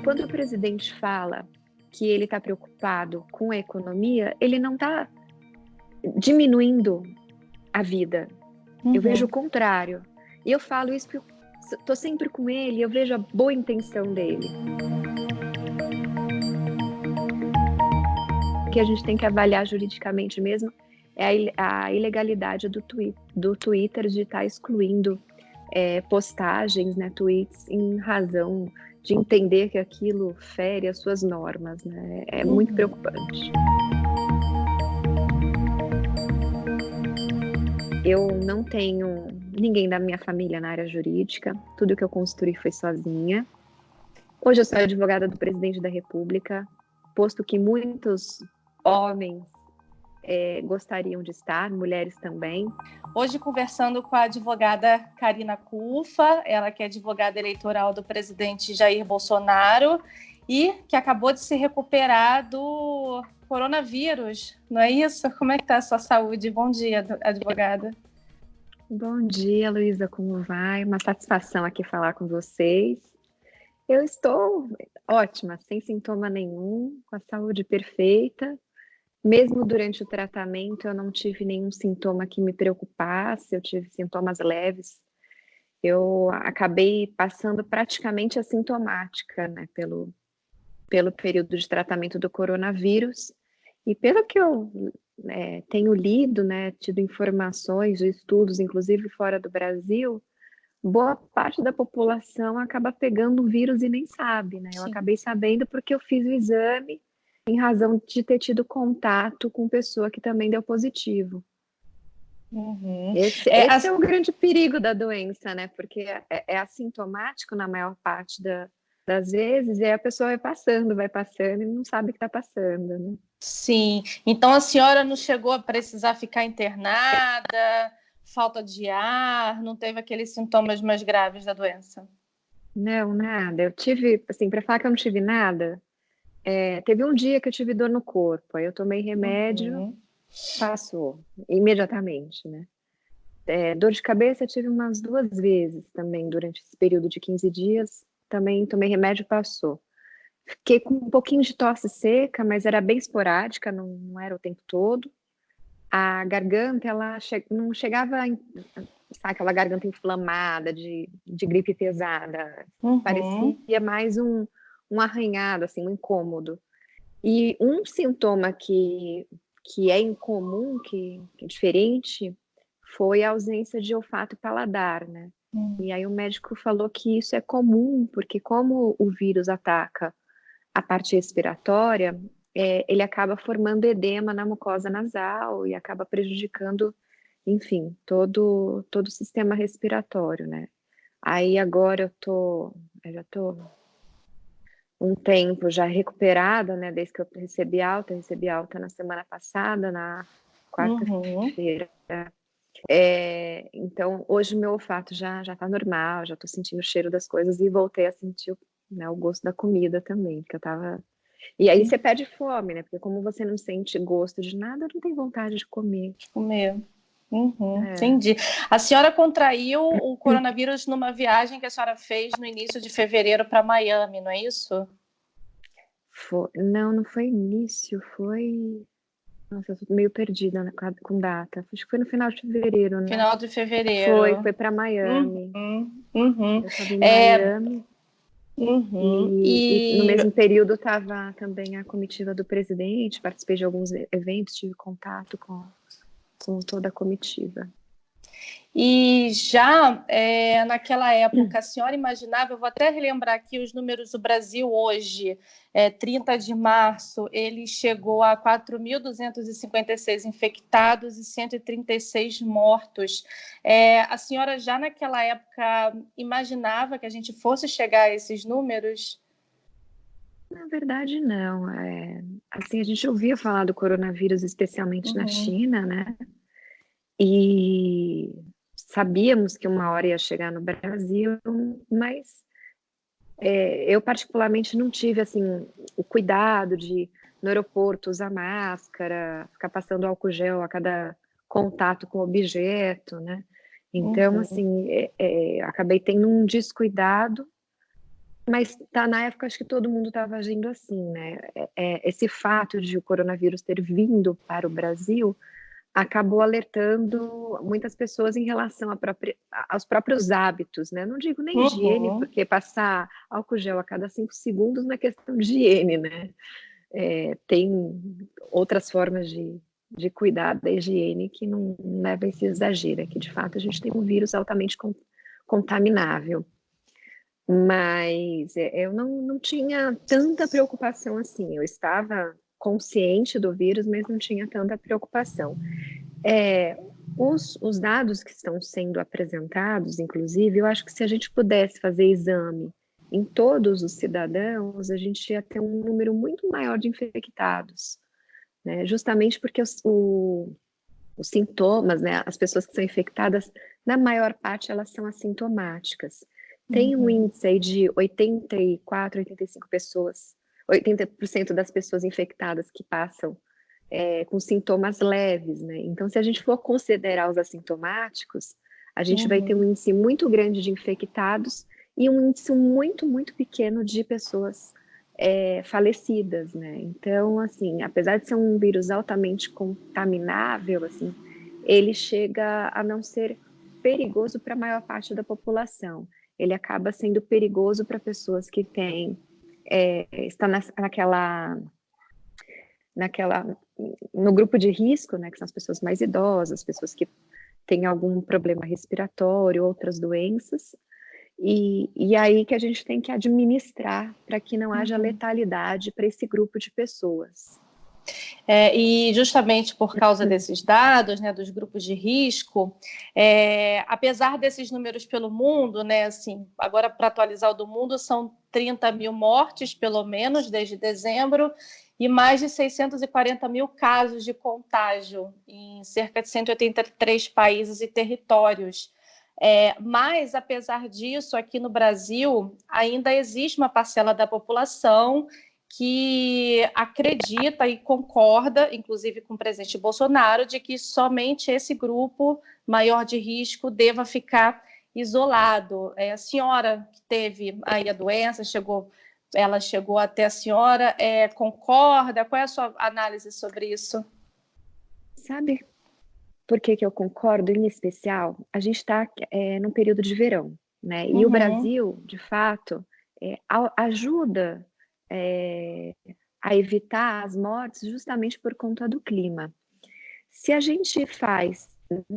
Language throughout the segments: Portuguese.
Quando o presidente fala que ele está preocupado com a economia, ele não está diminuindo a vida. Eu vejo o contrário. E eu falo isso porque eu estou sempre com ele, eu vejo a boa intenção dele. O que a gente tem que avaliar juridicamente mesmo é a ilegalidade do Twitter de estar excluindo postagens, né, tweets, em razão de entender que aquilo fere as suas normas, né? É muito preocupante. Eu não tenho ninguém da minha família na área jurídica, tudo que eu construí foi sozinha. Hoje eu sou advogada do presidente da República, posto que muitos homens gostariam de estar, mulheres também. Hoje conversando com a advogada Karina Cufa, ela que é advogada eleitoral do presidente Jair Bolsonaro e que acabou de se recuperar do coronavírus, não é isso? Como é que está a sua saúde? Bom dia, advogada. Bom dia, Luísa, como vai? Uma satisfação aqui falar com vocês. Eu estou ótima, sem sintoma nenhum, com a saúde perfeita. Mesmo durante o tratamento, eu não tive nenhum sintoma que me preocupasse, eu tive sintomas leves. Eu acabei passando praticamente assintomática, né, pelo período de tratamento do coronavírus. E pelo que eu tenho lido, né, tido informações, estudos, inclusive fora do Brasil, boa parte da população acaba pegando o vírus e nem sabe, né? Eu acabei sabendo porque eu fiz o exame em razão de ter tido contato com pessoa que também deu positivo. Esse é o grande perigo da doença, né? Porque é assintomático na maior parte das vezes, e aí a pessoa vai passando e não sabe que está passando, né? Sim, então a senhora não chegou a precisar ficar internada, falta de ar, não teve aqueles sintomas mais graves da doença? Não, nada. Eu tive, assim, para falar que eu não tive nada, teve um dia que eu tive dor no corpo, aí eu tomei remédio, passou imediatamente, né? Dor de cabeça eu tive umas 2 vezes também durante esse período de 15 dias, também tomei remédio, passou. Fiquei com um pouquinho de tosse seca, mas era bem esporádica, não era o tempo todo. A garganta, ela não chegava, sabe, aquela garganta inflamada de gripe pesada. Parecia mais um arranhado, assim, um incômodo. E um sintoma que é incomum, que é diferente, foi a ausência de olfato e paladar, né? E aí o médico falou que isso é comum, porque como o vírus ataca a parte respiratória, ele acaba formando edema na mucosa nasal e acaba prejudicando, enfim, todo o sistema respiratório, né? Aí agora eu já tô um tempo já recuperada, né, desde que eu recebi alta na semana passada, na quarta-feira. Então, hoje meu olfato já tá normal, já tô sentindo o cheiro das coisas e voltei a sentir, né, o gosto da comida também, porque eu tava... E aí você perde fome, né, porque como você não sente gosto de nada, não tem vontade de comer. Entendi. A senhora contraiu o coronavírus numa viagem que a senhora fez no início de fevereiro para Miami, não é isso? Não foi início, foi... Nossa, eu tô meio perdida, né, com data. Acho que foi no final de fevereiro, né? Final de fevereiro. Foi para Miami. Eu estava em Miami. E no mesmo período estava também a comitiva do presidente, participei de alguns eventos, tive contato com toda a comitiva. E já naquela época, a senhora imaginava, eu vou até relembrar aqui os números do Brasil hoje, 30 de março, ele chegou a 4.256 infectados e 136 mortos. A senhora já naquela época imaginava que a gente fosse chegar a esses números? Na verdade, não. Assim, a gente ouvia falar do coronavírus, especialmente na China, né? E sabíamos que uma hora ia chegar no Brasil, mas eu particularmente não tive assim o cuidado de no aeroporto usar máscara, ficar passando álcool gel a cada contato com o objeto, né? Então, assim, acabei tendo um descuidado, mas tá na época, acho que todo mundo estava agindo assim, né? Esse fato de o coronavírus ter vindo para o Brasil acabou alertando muitas pessoas em relação aos próprios hábitos, né? Não digo nem higiene, porque passar álcool gel a cada 5 segundos não é questão de higiene, né? Tem outras formas de cuidar da higiene que não leva a esse exagero, é que de fato a gente tem um vírus altamente contaminável. Mas eu não tinha tanta preocupação assim, eu estava consciente do vírus, mas não tinha tanta preocupação. Os dados que estão sendo apresentados, inclusive, eu acho que se a gente pudesse fazer exame em todos os cidadãos, a gente ia ter um número muito maior de infectados, né? Justamente porque os sintomas, né, as pessoas que são infectadas, na maior parte, elas são assintomáticas. Tem um índice aí de 84, 85 pessoas, 80% das pessoas infectadas que passam com sintomas leves, né? Então, se a gente for considerar os assintomáticos, a gente vai ter um índice muito grande de infectados e um índice muito, muito pequeno de pessoas falecidas, né? Então, assim, apesar de ser um vírus altamente contaminável, assim, ele chega a não ser perigoso para a maior parte da população. Ele acaba sendo perigoso para pessoas que têm, está no grupo de risco, né, que são as pessoas mais idosas, pessoas que têm algum problema respiratório, outras doenças, e aí que a gente tem que administrar para que não haja letalidade para esse grupo de pessoas. E justamente por causa desses dados, né, dos grupos de risco, apesar desses números pelo mundo, né, assim, agora para atualizar o do mundo, são 30 mil mortes, pelo menos, desde dezembro, e mais de 640 mil casos de contágio em cerca de 183 países e territórios. Mas, apesar disso, aqui no Brasil, ainda existe uma parcela da população que acredita e concorda, inclusive com o presidente Bolsonaro, de que somente esse grupo maior de risco deva ficar isolado. A senhora que teve aí a doença, ela chegou até a senhora, concorda? Qual é a sua análise sobre isso? Sabe por que eu concordo, em especial? A gente está num período de verão, né? E o Brasil, de fato, ajuda a evitar as mortes justamente por conta do clima. Se a gente faz,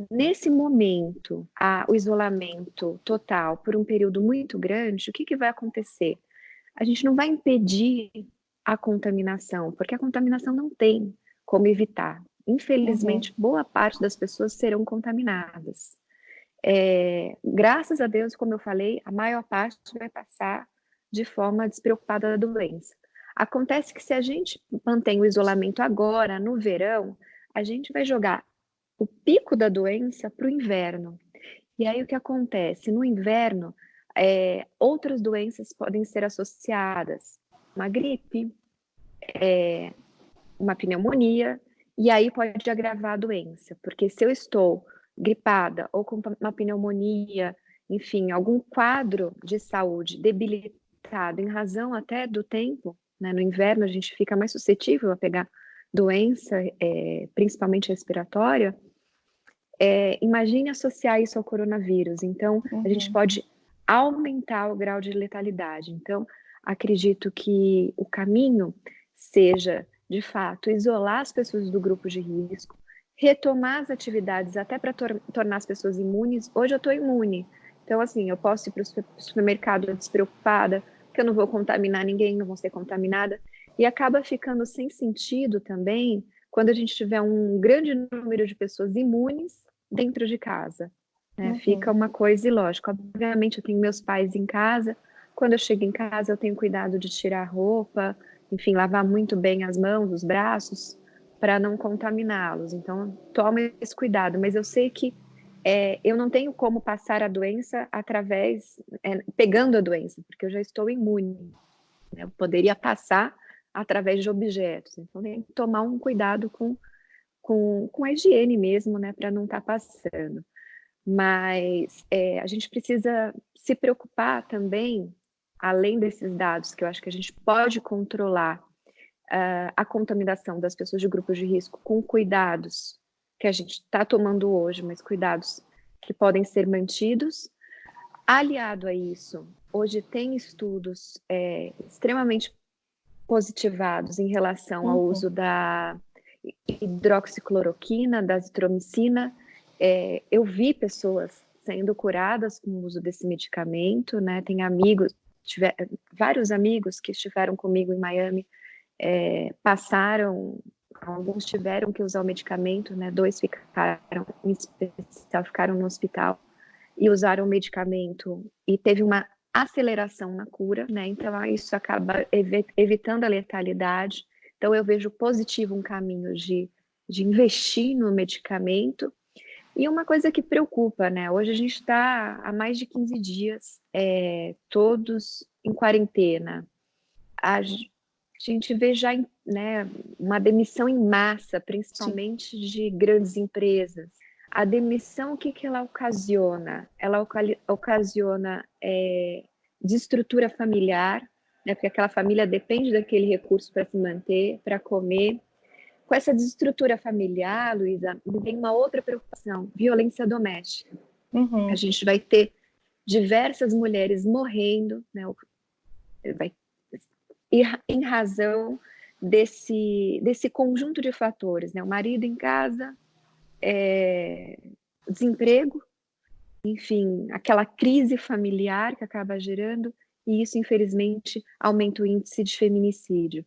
nesse momento, o isolamento total por um período muito grande, o que vai acontecer? A gente não vai impedir a contaminação, porque a contaminação não tem como evitar. Infelizmente, boa parte das pessoas serão contaminadas. Graças a Deus, como eu falei, a maior parte vai passar de forma despreocupada da doença. Acontece que se a gente mantém o isolamento agora, no verão, a gente vai jogar o pico da doença para o inverno. E aí o que acontece? No inverno, outras doenças podem ser associadas, uma gripe, uma pneumonia, e aí pode agravar a doença, porque se eu estou gripada ou com uma pneumonia, enfim, algum quadro de saúde debilitado em razão até do tempo, né? No inverno a gente fica mais suscetível a pegar doença, principalmente respiratória. Imagine associar isso ao coronavírus. Então, a gente pode aumentar o grau de letalidade. Então, acredito que o caminho seja, de fato, isolar as pessoas do grupo de risco, retomar as atividades até para tornar as pessoas imunes. Hoje eu estou imune. Então, assim, eu posso ir para o supermercado despreocupada, porque eu não vou contaminar ninguém, não vou ser contaminada. E acaba ficando sem sentido também quando a gente tiver um grande número de pessoas imunes dentro de casa. Fica uma coisa ilógica. Obviamente, eu tenho meus pais em casa. Quando eu chego em casa, eu tenho cuidado de tirar a roupa, enfim, lavar muito bem as mãos, os braços, para não contaminá-los. Então, tomo esse cuidado. Mas eu sei que eu não tenho como passar a doença pegando a doença, porque eu já estou imune. Né? Eu poderia passar através de objetos. Então, tem que tomar um cuidado com a higiene mesmo, né, para não estar passando. Mas a gente precisa se preocupar também, além desses dados, que eu acho que a gente pode controlar a contaminação das pessoas de grupos de risco com cuidados que a gente está tomando hoje, mas cuidados que podem ser mantidos. Aliado a isso, hoje tem estudos extremamente positivados em relação ao uso da hidroxicloroquina, da azitromicina. Eu vi pessoas sendo curadas com o uso desse medicamento, né? Tem vários amigos que estiveram comigo em Miami, alguns tiveram que usar o medicamento, né? 2 ficaram, em especial, ficaram no hospital e usaram o medicamento e teve uma aceleração na cura, né? Então isso acaba evitando a letalidade. Então eu vejo positivo um caminho de investir no medicamento. E uma coisa que preocupa, né? Hoje a gente está há mais de 15 dias, todos em quarentena. A gente vê já, né, uma demissão em massa, principalmente Sim. de grandes empresas. A demissão, o que ela ocasiona? Ela ocasiona desestrutura familiar, né, porque aquela família depende daquele recurso para se manter, para comer. Com essa desestrutura familiar, Luísa, vem uma outra preocupação, violência doméstica. A gente vai ter diversas mulheres morrendo, né, em razão desse conjunto de fatores, né? O marido em casa, desemprego, enfim, aquela crise familiar que acaba gerando, e isso, infelizmente, aumenta o índice de feminicídio.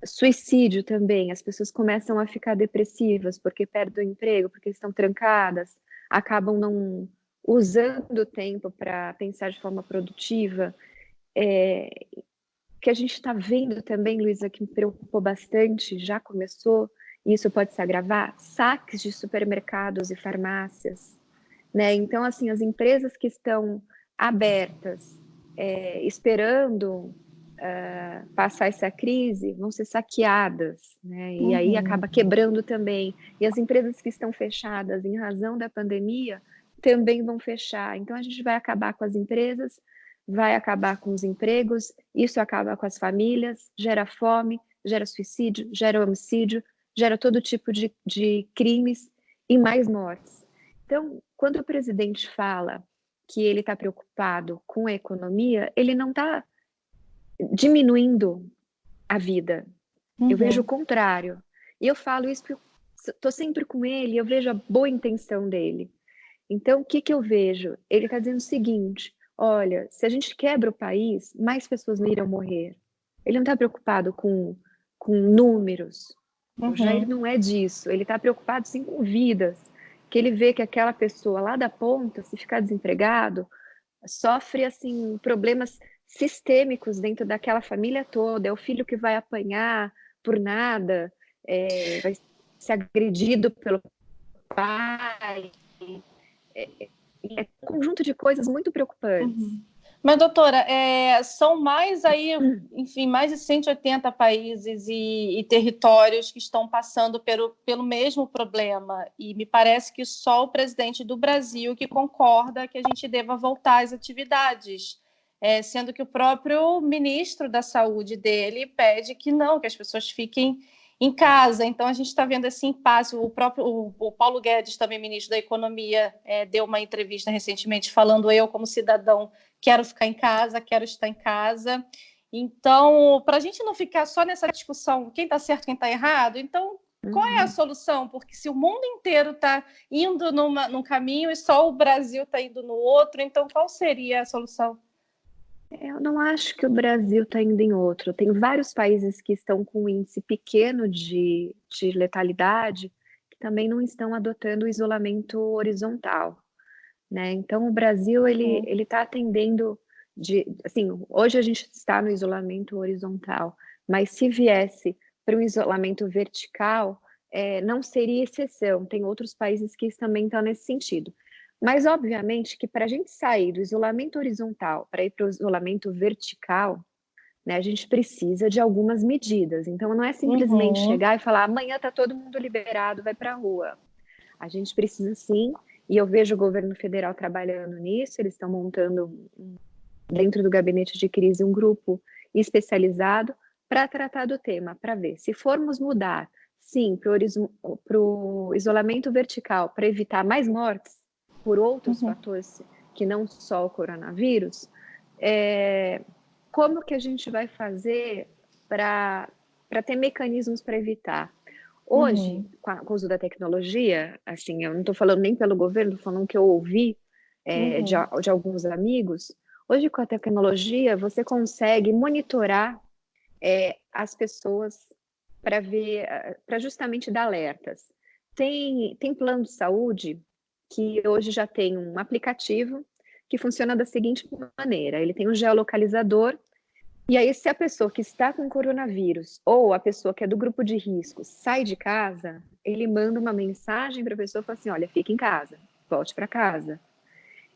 Suicídio também, as pessoas começam a ficar depressivas porque perdem o emprego, porque estão trancadas, acabam não usando o tempo para pensar de forma produtiva. Que a gente está vendo também, Luísa, que me preocupou bastante, já começou, e isso pode se agravar, saques de supermercados e farmácias, né? Então, assim, as empresas que estão abertas, esperando passar essa crise, vão ser saqueadas, né? E aí acaba quebrando também. E as empresas que estão fechadas em razão da pandemia também vão fechar. Então, a gente vai acabar com as empresas, vai acabar com os empregos, isso acaba com as famílias, gera fome, gera suicídio, gera homicídio, gera todo tipo de crimes e mais mortes. Então, quando o presidente fala que ele está preocupado com a economia, ele não está diminuindo a vida. Eu vejo o contrário. E eu falo isso porque estou sempre com ele, eu vejo a boa intenção dele. Então, o que eu vejo? Ele está dizendo o seguinte: olha, se a gente quebra o país, mais pessoas irão morrer. Ele não está preocupado com números. O Jair não é disso. Ele está preocupado, sim, com vidas. Que ele vê que aquela pessoa lá da ponta, se ficar desempregado, sofre, assim, problemas sistêmicos dentro daquela família toda. É o filho que vai apanhar por nada, vai ser agredido pelo pai. É um conjunto de coisas muito preocupantes. Mas, doutora, são mais aí, enfim, mais de 180 países e territórios que estão passando pelo mesmo problema. E me parece que só o presidente do Brasil que concorda que a gente deva voltar às atividades, sendo que o próprio ministro da Saúde dele pede que não, que as pessoas fiquem em casa. Então, a gente está vendo esse impasse. O Paulo Guedes, também ministro da Economia, deu uma entrevista recentemente falando: eu, como cidadão, quero ficar em casa, quero estar em casa. Então, para a gente não ficar só nessa discussão, quem está certo, quem está errado, então, qual é a solução? Porque se o mundo inteiro está indo num caminho e só o Brasil está indo no outro, então qual seria a solução? Eu não acho que o Brasil está indo em outro. Tem vários países que estão com um índice pequeno de letalidade que também não estão adotando o isolamento horizontal, né? Então, o Brasil ele está atendendo assim, hoje a gente está no isolamento horizontal, mas se viesse para um isolamento vertical, não seria exceção. Tem outros países que também estão nesse sentido. Mas, obviamente, que para a gente sair do isolamento horizontal para ir para o isolamento vertical, né, a gente precisa de algumas medidas. Então, não é simplesmente chegar e falar: amanhã está todo mundo liberado, vai para a rua. A gente precisa, sim, e eu vejo o governo federal trabalhando nisso, eles estão montando dentro do gabinete de crise um grupo especializado para tratar do tema, para ver se formos mudar, sim, para o isolamento vertical, para evitar mais mortes por outros fatores que não só o coronavírus, como que a gente vai fazer para ter mecanismos para evitar? Hoje, com o uso da tecnologia, assim, eu não estou falando nem pelo governo, estou falando que eu ouvi de alguns amigos. Hoje, com a tecnologia, você consegue monitorar as pessoas para ver, para justamente dar alertas. Tem plano de saúde que hoje já tem um aplicativo que funciona da seguinte maneira: ele tem um geolocalizador, e aí, se a pessoa que está com coronavírus ou a pessoa que é do grupo de risco sai de casa, ele manda uma mensagem para a pessoa e fala assim: olha, fique em casa, volte para casa.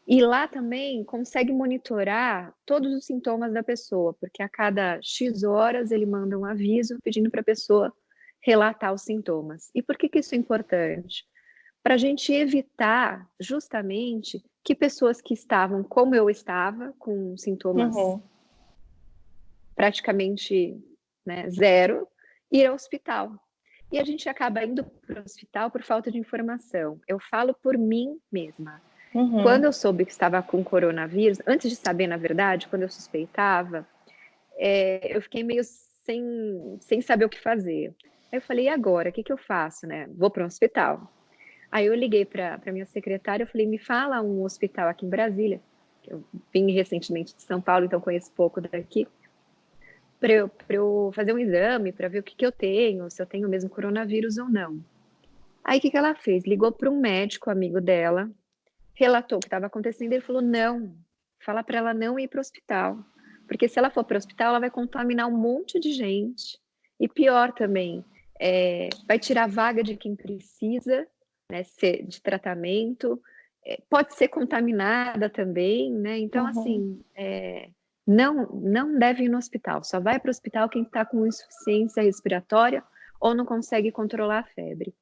E lá também consegue monitorar todos os sintomas da pessoa, porque a cada X horas ele manda um aviso pedindo para a pessoa relatar os sintomas. E por que isso é importante? Para a gente evitar justamente que pessoas que estavam como eu estava, com sintomas praticamente, né, zero, ir ao hospital. E a gente acaba indo para o hospital por falta de informação. Eu falo por mim mesma. Quando eu soube que estava com coronavírus, antes de saber, na verdade, quando eu suspeitava, eu fiquei meio sem saber o que fazer. Aí eu falei, e agora? O que eu faço, né? Vou para um hospital. Aí eu liguei para minha secretária, eu falei, me fala um hospital aqui em Brasília. Eu vim recentemente de São Paulo, então conheço pouco daqui. Para eu fazer um exame, para ver o que eu tenho, se eu tenho mesmo coronavírus ou não. Aí o que ela fez? Ligou para um médico amigo dela, relatou o que estava acontecendo, e ele falou, não, fala para ela não ir para o hospital, porque se ela for para o hospital, ela vai contaminar um monte de gente, e pior também, vai tirar a vaga de quem precisa, né, de tratamento, pode ser contaminada também, né, então assim, não deve ir no hospital, só vai para o hospital quem está com insuficiência respiratória ou não consegue controlar a febre.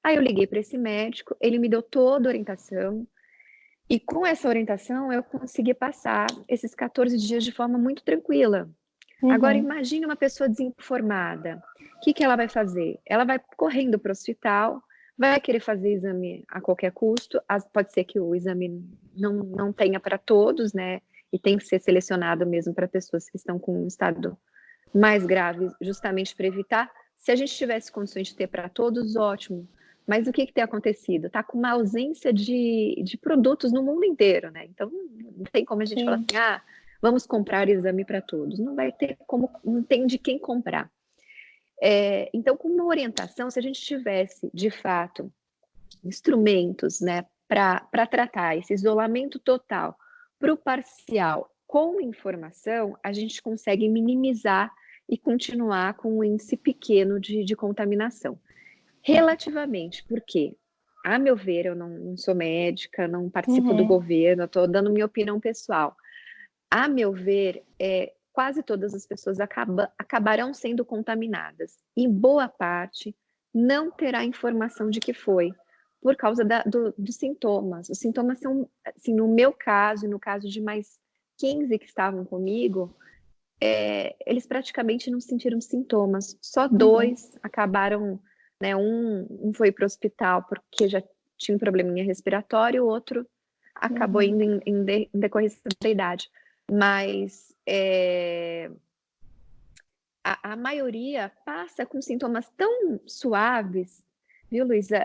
Aí eu liguei para esse médico, ele me deu toda a orientação, e com essa orientação eu consegui passar esses 14 dias de forma muito tranquila. Agora imagine uma pessoa desinformada, o que ela vai fazer? Ela vai correndo para o hospital, vai querer fazer exame a qualquer custo, pode ser que o exame não tenha para todos, né? E tem que ser selecionado mesmo para pessoas que estão com um estado mais grave, justamente para evitar. Se a gente tivesse condições de ter para todos, ótimo. Mas o que tem acontecido? Está com uma ausência de produtos no mundo inteiro, né? Então, não tem como a gente falar assim, vamos comprar exame para todos. Não vai ter como, não tem de quem comprar. Então, com uma orientação, se a gente tivesse, de fato, instrumentos, né, para tratar esse isolamento total para o parcial com informação, a gente consegue minimizar e continuar com um índice pequeno de contaminação. Relativamente, porque, a meu ver, eu não sou médica, não participo do governo, estou dando minha opinião pessoal. A meu ver, quase todas as pessoas acabarão sendo contaminadas. E boa parte não terá informação de que foi, por causa dos sintomas. Os sintomas são, assim, no meu caso, e no caso de mais 15 que estavam comigo, eles praticamente não sentiram sintomas. Só 2 acabaram, né? Um foi para o hospital porque já tinha um probleminha respiratório, o outro acabou indo em decorrência da idade. Mas a maioria passa com sintomas tão suaves, viu, Luísa?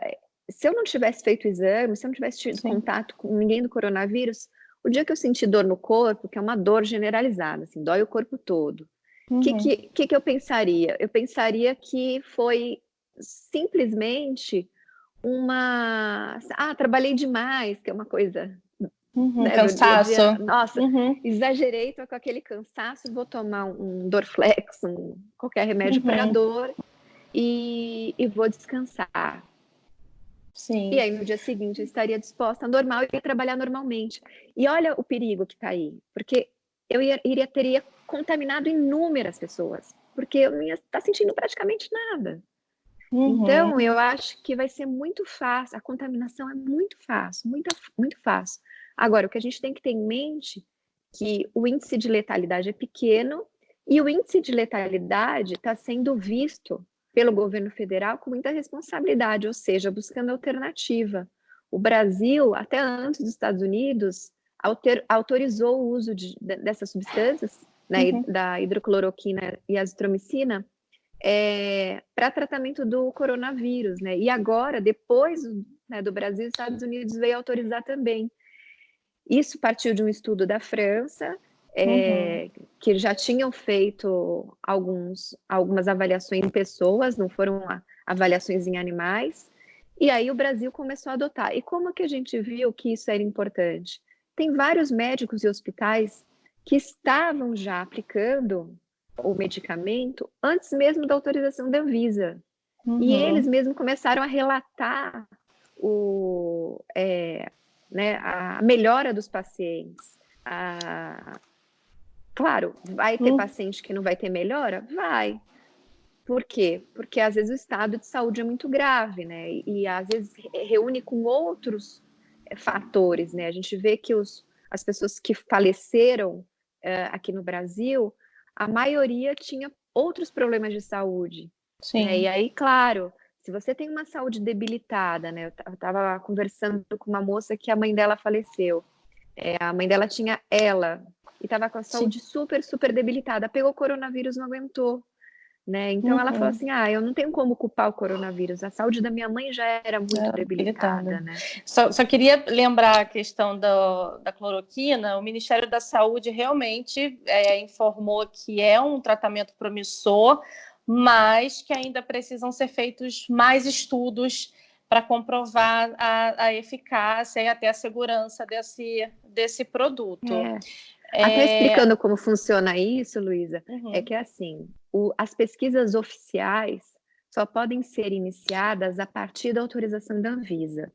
Se eu não tivesse feito o exame, se eu não tivesse tido contato com ninguém do coronavírus, o dia que eu senti dor no corpo, que é uma dor generalizada, assim, dói o corpo todo, o que eu pensaria? Eu pensaria que foi simplesmente trabalhei demais, que é uma coisa, né, do dia a dia. Nossa, exagerei, tô com aquele cansaço, vou tomar um Dorflex, qualquer remédio para dor e vou descansar. Sim. E aí, no dia seguinte, eu estaria disposta, normal, e ia trabalhar normalmente. E olha o perigo que está aí, porque eu teria contaminado inúmeras pessoas, porque eu não ia estar sentindo praticamente nada. Então, eu acho que vai ser muito fácil, a contaminação é muito fácil, muito fácil. Agora, o que a gente tem que ter em mente é que o índice de letalidade é pequeno e o índice de letalidade está sendo visto pelo governo federal com muita responsabilidade, ou seja, buscando alternativa. O Brasil, até antes dos Estados Unidos, autorizou o uso dessas substâncias, né, da hidrocloroquina e azitromicina, para tratamento do coronavírus, né? E agora, depois, né, do Brasil, os Estados Unidos veio autorizar também. Isso partiu de um estudo da França, que já tinham feito algumas avaliações em pessoas, não foram avaliações em animais, e aí o Brasil começou a adotar. E como que a gente viu que isso era importante? Tem vários médicos e hospitais que estavam já aplicando o medicamento antes mesmo da autorização da Anvisa. E eles mesmos começaram a relatar né, a melhora dos pacientes. Claro, vai ter paciente que não vai ter melhora? Vai. Por quê? Porque às vezes o estado de saúde é muito grave, né? E às vezes reúne com outros fatores, né? A gente vê que as pessoas que faleceram aqui no Brasil, a maioria tinha outros problemas de saúde. Né? E aí, claro, se você tem uma saúde debilitada, né? Eu estava conversando com uma moça que a mãe dela faleceu. A mãe dela tinha ela e estava com a saúde super, super debilitada. Pegou coronavírus, não aguentou. Né? Então ela falou assim, eu não tenho como culpar o coronavírus, a saúde da minha mãe já era muito debilitada. Né? Só queria lembrar a questão da cloroquina. O Ministério da Saúde realmente informou que é um tratamento promissor, mas que ainda precisam ser feitos mais estudos para comprovar a eficácia e até a segurança desse produto. Até explicando como funciona isso, Luísa, é que assim, as pesquisas oficiais só podem ser iniciadas a partir da autorização da Anvisa.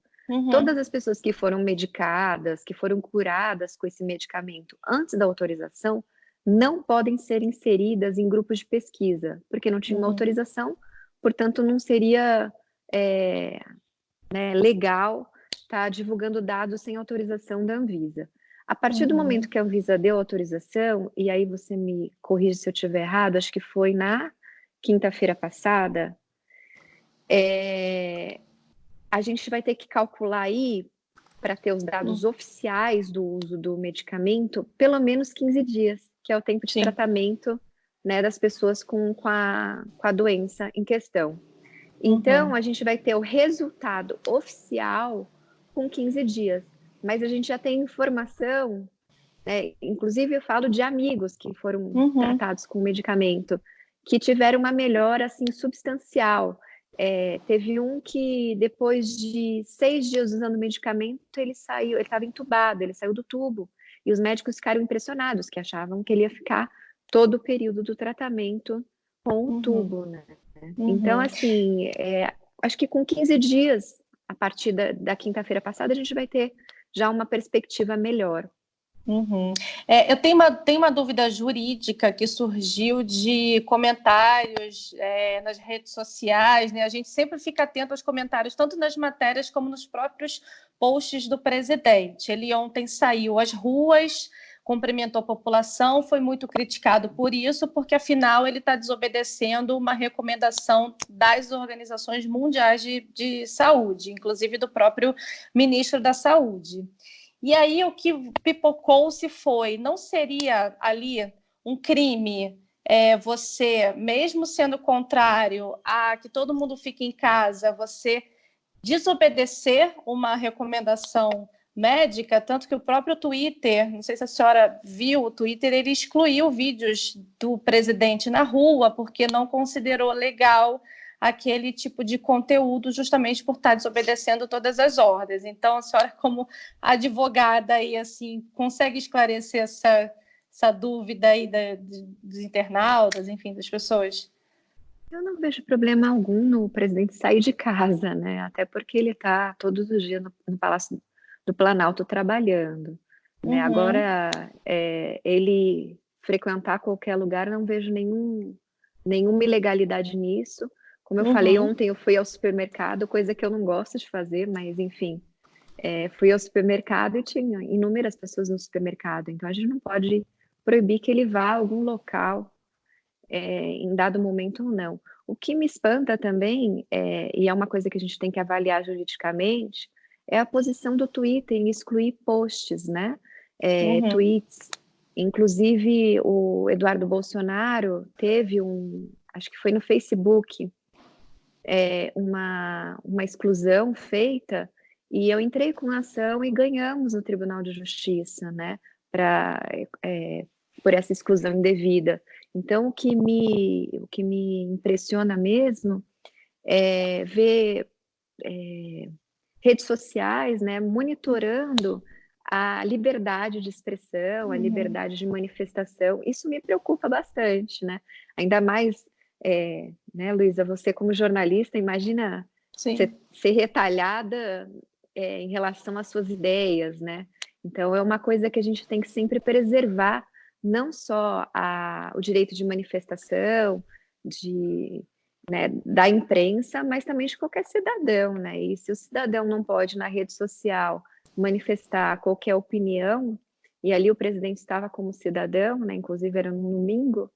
Todas as pessoas que foram medicadas, que foram curadas com esse medicamento antes da autorização, não podem ser inseridas em grupos de pesquisa, porque não tinha uma autorização, portanto não seria legal estar divulgando dados sem autorização da Anvisa. A partir do momento que a Anvisa deu autorização, e aí você me corrige se eu estiver errado, acho que foi na quinta-feira passada, a gente vai ter que calcular aí, para ter os dados oficiais do uso do medicamento, pelo menos 15 dias, que é o tempo de tratamento, né, das pessoas com a doença em questão. Então, a gente vai ter o resultado oficial com 15 dias. Mas a gente já tem informação, né? Inclusive eu falo de amigos que foram tratados com medicamento, que tiveram uma melhora assim, substancial. Teve um que depois de 6 dias usando medicamento, ele estava entubado, ele saiu do tubo. E os médicos ficaram impressionados, que achavam que ele ia ficar todo o período do tratamento com o tubo, né? Então, assim, acho que com 15 dias, a partir da quinta-feira passada, a gente vai ter já uma perspectiva melhor. Eu tenho uma dúvida jurídica que surgiu de comentários nas redes sociais, né? A gente sempre fica atento aos comentários, tanto nas matérias como nos próprios posts do presidente. Ele ontem saiu às ruas, cumprimentou a população, foi muito criticado por isso, porque afinal ele está desobedecendo uma recomendação das organizações mundiais de saúde, inclusive do próprio ministro da Saúde. E aí o que pipocou-se foi, não seria ali um crime você, mesmo sendo contrário a que todo mundo fique em casa, você desobedecer uma recomendação médica, tanto que o próprio Twitter, não sei se a senhora viu, o Twitter ele excluiu vídeos do presidente na rua porque não considerou legal aquele tipo de conteúdo justamente por estar desobedecendo todas as ordens. Então, a senhora, como advogada, aí, assim, consegue esclarecer essa dúvida aí dos internautas, enfim, das pessoas? Eu não vejo problema algum no presidente sair de casa, né? Até porque ele está todos os dias no Palácio do Planalto trabalhando. Né? Agora, ele frequentar qualquer lugar, não vejo nenhuma ilegalidade nisso. Como eu falei ontem, eu fui ao supermercado, coisa que eu não gosto de fazer, mas enfim, fui ao supermercado e tinha inúmeras pessoas no supermercado, então a gente não pode proibir que ele vá a algum local em dado momento ou não. O que me espanta também, e é uma coisa que a gente tem que avaliar juridicamente, é a posição do Twitter em excluir posts, né? Tweets. Inclusive, o Eduardo Bolsonaro teve acho que foi no Facebook, uma exclusão feita, e eu entrei com ação e ganhamos no Tribunal de Justiça, né? Por essa exclusão indevida. Então, o que me impressiona mesmo é ver redes sociais, né, monitorando a liberdade de expressão, a liberdade de manifestação. Isso me preocupa bastante, né? Ainda mais, né, Luísa, você como jornalista, imagina ser retalhada em relação às suas ideias, né? Então, é uma coisa que a gente tem que sempre preservar, não só o direito de manifestação, né, da imprensa, mas também de qualquer cidadão, né? E se o cidadão não pode, na rede social, manifestar qualquer opinião, e ali o presidente estava como cidadão, né? Inclusive era no domingo,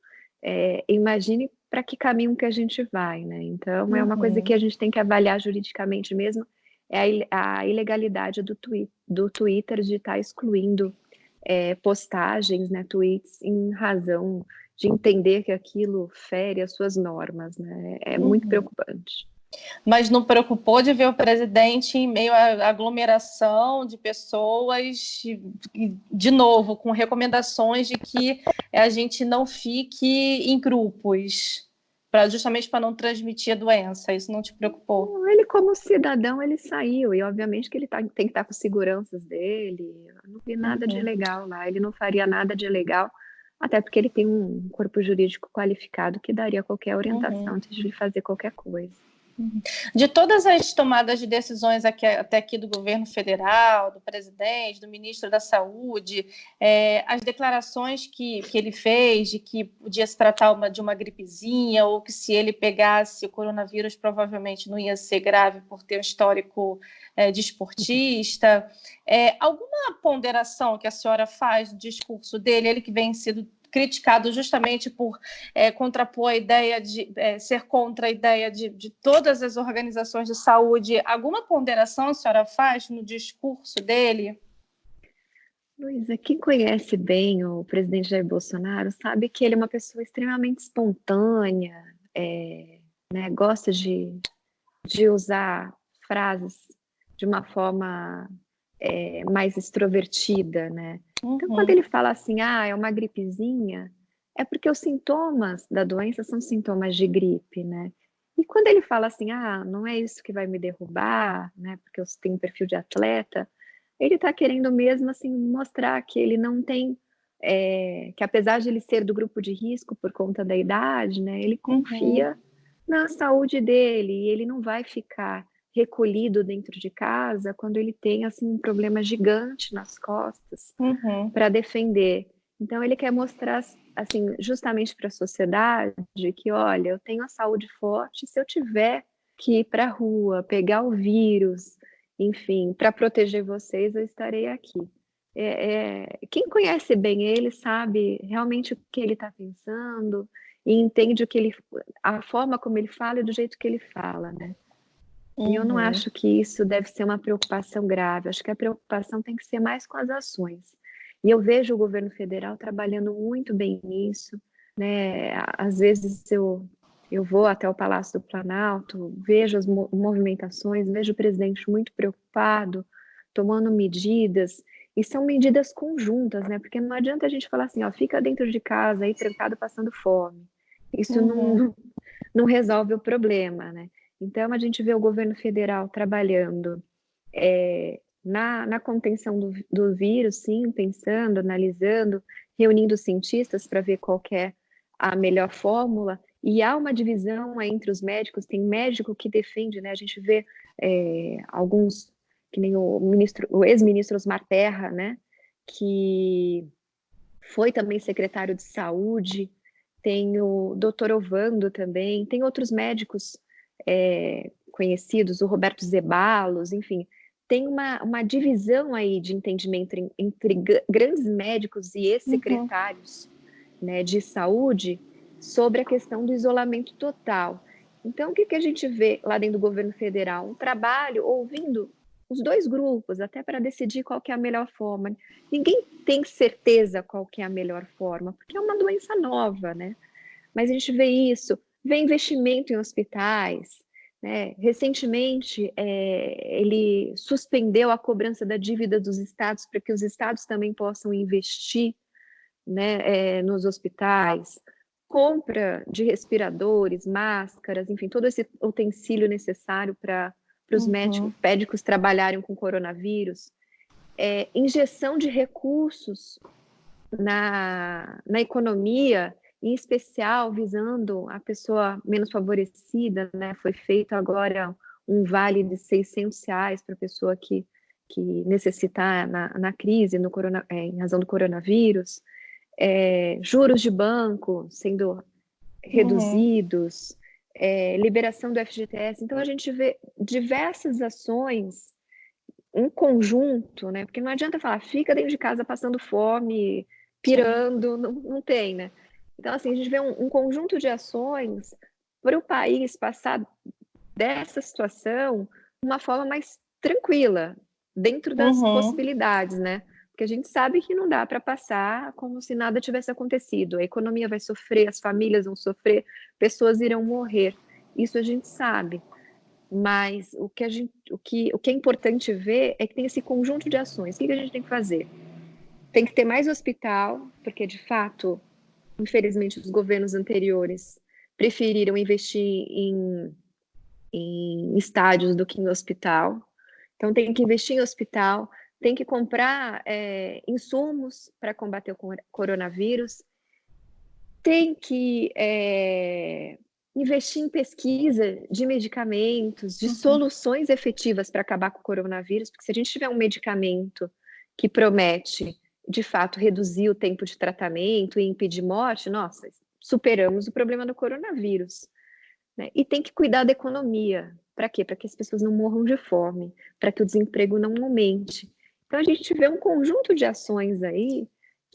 imagine para que caminho que a gente vai, né? Então, é uma coisa que a gente tem que avaliar juridicamente mesmo, é a ilegalidade do Twitter de estar excluindo postagens, né, tweets, em razão de entender que aquilo fere as suas normas, né? É muito preocupante. Mas não preocupou de ver o presidente em meio à aglomeração de pessoas, de novo, com recomendações de que a gente não fique em grupos, justamente para não transmitir a doença. Isso não te preocupou? Ele, como cidadão, ele saiu, e obviamente que ele tem que estar com seguranças dele. Eu não vi nada de ilegal lá, ele não faria nada de ilegal, até porque ele tem um corpo jurídico qualificado que daria qualquer orientação antes de ele fazer qualquer coisa. De todas as tomadas de decisões até aqui do governo federal, do presidente, do ministro da Saúde, as declarações que ele fez de que podia se tratar de uma gripezinha, ou que se ele pegasse o coronavírus provavelmente não ia ser grave por ter um histórico de esportista, alguma ponderação que a senhora faz no discurso dele, ele que vem sido criticado justamente por contrapor a ideia de ser contra a ideia de todas as organizações de saúde. Alguma ponderação a senhora faz no discurso dele? Luísa, quem conhece bem o presidente Jair Bolsonaro sabe que ele é uma pessoa extremamente espontânea, né, gosta de usar frases de uma forma mais extrovertida, né? Então, quando ele fala assim, é uma gripezinha, é porque os sintomas da doença são sintomas de gripe, né? E quando ele fala assim, não é isso que vai me derrubar, né? Porque eu tenho um perfil de atleta, ele está querendo mesmo, assim, mostrar que ele não tem, que apesar de ele ser do grupo de risco por conta da idade, né? Ele confia na saúde dele e ele não vai ficar recolhido dentro de casa quando ele tem assim um problema gigante nas costas para defender. Então ele quer mostrar assim justamente para a sociedade que, olha, eu tenho a saúde forte, se eu tiver que ir para a rua, pegar o vírus, enfim, para proteger vocês, eu estarei aqui. Quem conhece bem ele sabe realmente o que ele está pensando e entende a forma como ele fala e do jeito que ele fala, né? E eu não acho que isso deve ser uma preocupação grave, acho que a preocupação tem que ser mais com as ações. E eu vejo o governo federal trabalhando muito bem nisso, né? Às vezes eu vou até o Palácio do Planalto, vejo as movimentações, vejo o presidente muito preocupado, tomando medidas, e são medidas conjuntas, né? Porque não adianta a gente falar assim, fica dentro de casa aí trancado passando fome. Isso não resolve o problema, né? Então, a gente vê o governo federal trabalhando na contenção do vírus, sim, pensando, analisando, reunindo cientistas para ver qual que é a melhor fórmula, e há uma divisão entre os médicos, tem médico que defende, né? A gente vê alguns, que nem o ex-ministro Osmar Terra, né? Que foi também secretário de saúde, tem o doutor Ovando também, tem outros médicos conhecidos, o Roberto Zeballos, enfim, tem uma divisão aí de entendimento entre grandes médicos e ex-secretários, né, de saúde sobre a questão do isolamento total. Então, o que a gente vê lá dentro do governo federal? Um trabalho ouvindo os dois grupos, até para decidir qual que é a melhor forma. Ninguém tem certeza qual que é a melhor forma, porque é uma doença nova, né? Mas a gente vê isso, vê investimento em hospitais, né? Recentemente, ele suspendeu a cobrança da dívida dos estados para que os estados também possam investir, né, nos hospitais, compra de respiradores, máscaras, enfim, todo esse utensílio necessário para os médicos trabalharem com coronavírus, injeção de recursos na economia, em especial visando a pessoa menos favorecida, né? Foi feito agora um vale de R$ 600 para a pessoa que necessitar na crise, em razão do coronavírus, juros de banco sendo reduzidos, liberação do FGTS. Então, a gente vê diversas ações em conjunto, né? Porque não adianta falar, fica dentro de casa passando fome, pirando, não tem, né? Então, assim, a gente vê um conjunto de ações para o país passar dessa situação de uma forma mais tranquila, dentro das possibilidades, né? Porque a gente sabe que não dá para passar como se nada tivesse acontecido. A economia vai sofrer, as famílias vão sofrer, pessoas irão morrer. Isso a gente sabe. Mas o que é importante ver é que tem esse conjunto de ações. O que a gente tem que fazer? Tem que ter mais hospital, porque de fato, infelizmente, os governos anteriores preferiram investir em estádios do que em hospital. Então tem que investir em hospital, tem que comprar insumos para combater o coronavírus, tem que investir em pesquisa de medicamentos, de soluções efetivas para acabar com o coronavírus, porque se a gente tiver um medicamento que promete, de fato, reduzir o tempo de tratamento e impedir morte, nossa, superamos o problema do coronavírus, né? E tem que cuidar da economia. Para quê? Para que as pessoas não morram de fome, para que o desemprego não aumente. Então, a gente vê um conjunto de ações aí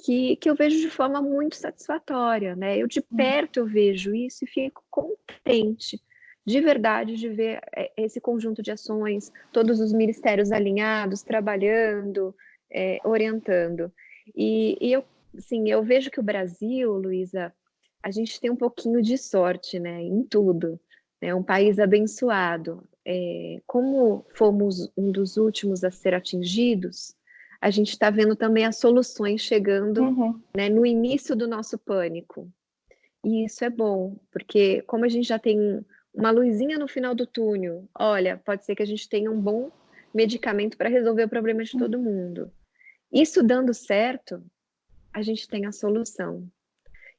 que eu vejo de forma muito satisfatória, né? Eu de perto eu vejo isso e fico contente, de verdade, de ver esse conjunto de ações, todos os ministérios alinhados, trabalhando, orientando. E eu, assim, eu vejo que o Brasil, Luísa, a gente tem um pouquinho de sorte, né, em tudo. É um país abençoado. Como fomos um dos últimos a ser atingidos, a gente está vendo também as soluções chegando, né, no início do nosso pânico. E isso é bom, porque como a gente já tem uma luzinha no final do túnel, olha, pode ser que a gente tenha um bom medicamento para resolver o problema de todo mundo. Isso dando certo, a gente tem a solução.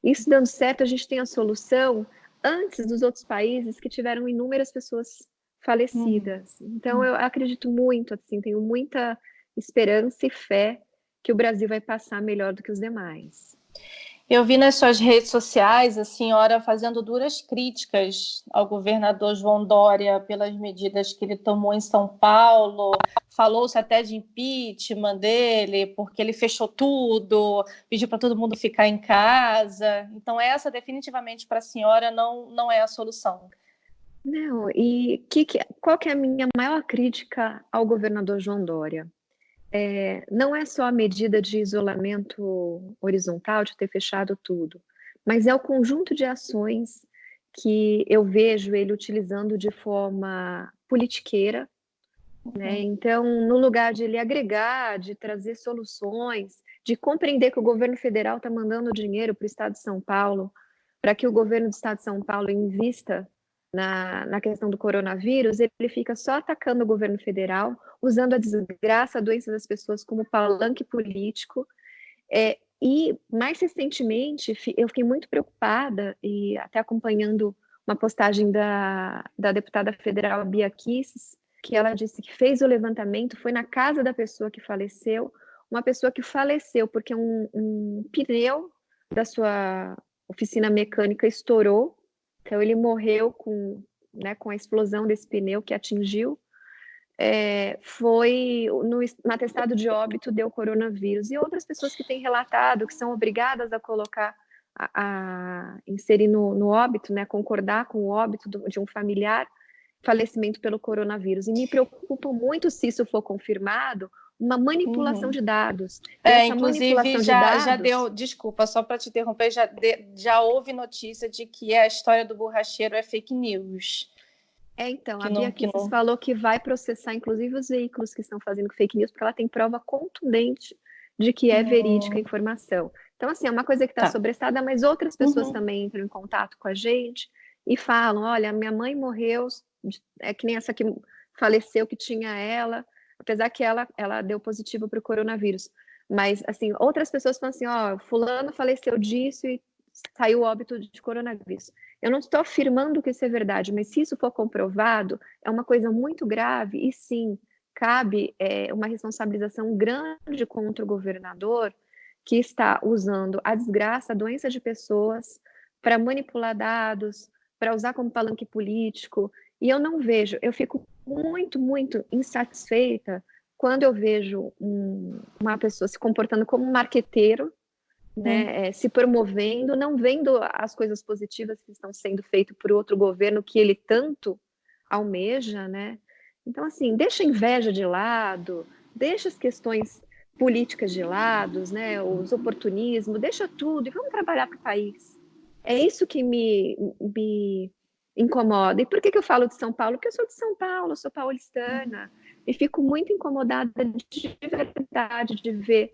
Isso dando certo, a gente tem a solução antes dos outros países que tiveram inúmeras pessoas falecidas. Então, eu acredito muito, assim, tenho muita esperança e fé que o Brasil vai passar melhor do que os demais. Eu vi nas suas redes sociais a senhora fazendo duras críticas ao governador João Dória pelas medidas que ele tomou em São Paulo. Falou-se até de impeachment dele, porque ele fechou tudo, pediu para todo mundo ficar em casa. Então, essa definitivamente para a senhora não é a solução. Não, e qual que é a minha maior crítica ao governador João Dória? Não é só a medida de isolamento horizontal, de ter fechado tudo, mas é o conjunto de ações que eu vejo ele utilizando de forma politiqueira, né? Então, no lugar de ele agregar, de trazer soluções, de compreender que o governo federal está mandando dinheiro para o estado de São Paulo, para que o governo do estado de São Paulo invista na questão do coronavírus, ele fica só atacando o governo federal, usando a desgraça, a doença das pessoas como palanque político. E, mais recentemente, eu fiquei muito preocupada, e até acompanhando uma postagem da deputada federal Bia Kicis, que ela disse que fez o levantamento, foi na casa da pessoa que faleceu, uma pessoa que faleceu porque um pneu da sua oficina mecânica estourou, então ele morreu com né, com a explosão desse pneu que atingiu, foi no atestado de óbito deu coronavírus. E outras pessoas que têm relatado que são obrigadas a colocar, a inserir no óbito, né, concordar com o óbito de um familiar, falecimento pelo coronavírus. E me preocupa muito, se isso for confirmado, uma manipulação de dados. E essa inclusive, manipulação de dados... já deu, desculpa, só para te interromper, já houve notícia de que a história do borracheiro é fake news. Então, a Bia Kicis falou que vai processar, inclusive, os veículos que estão fazendo fake news, porque ela tem prova contundente de que é verídica a informação. Então, assim, é uma coisa que está sobressada, mas outras pessoas também entram em contato com a gente e falam, olha, minha mãe morreu, é que nem essa que faleceu, que tinha ela, apesar que ela deu positivo para o coronavírus. Mas, assim, outras pessoas falam assim, fulano faleceu disso e saiu óbito de coronavírus. Eu não estou afirmando que isso é verdade, mas se isso for comprovado, é uma coisa muito grave e sim, cabe uma responsabilização grande contra o governador que está usando a desgraça, a doença de pessoas para manipular dados, para usar como palanque político. E eu não vejo, eu fico muito, muito insatisfeita quando eu vejo uma pessoa se comportando como um marqueteiro, né, se promovendo, não vendo as coisas positivas que estão sendo feitas por outro governo que ele tanto almeja, né? Então, assim, deixa a inveja de lado, deixa as questões políticas de lado, né, os oportunismos, deixa tudo e vamos trabalhar para o país. É isso que me incomoda. E por que eu falo de São Paulo? Porque eu sou de São Paulo, sou paulistana, e fico muito incomodada de verdade de ver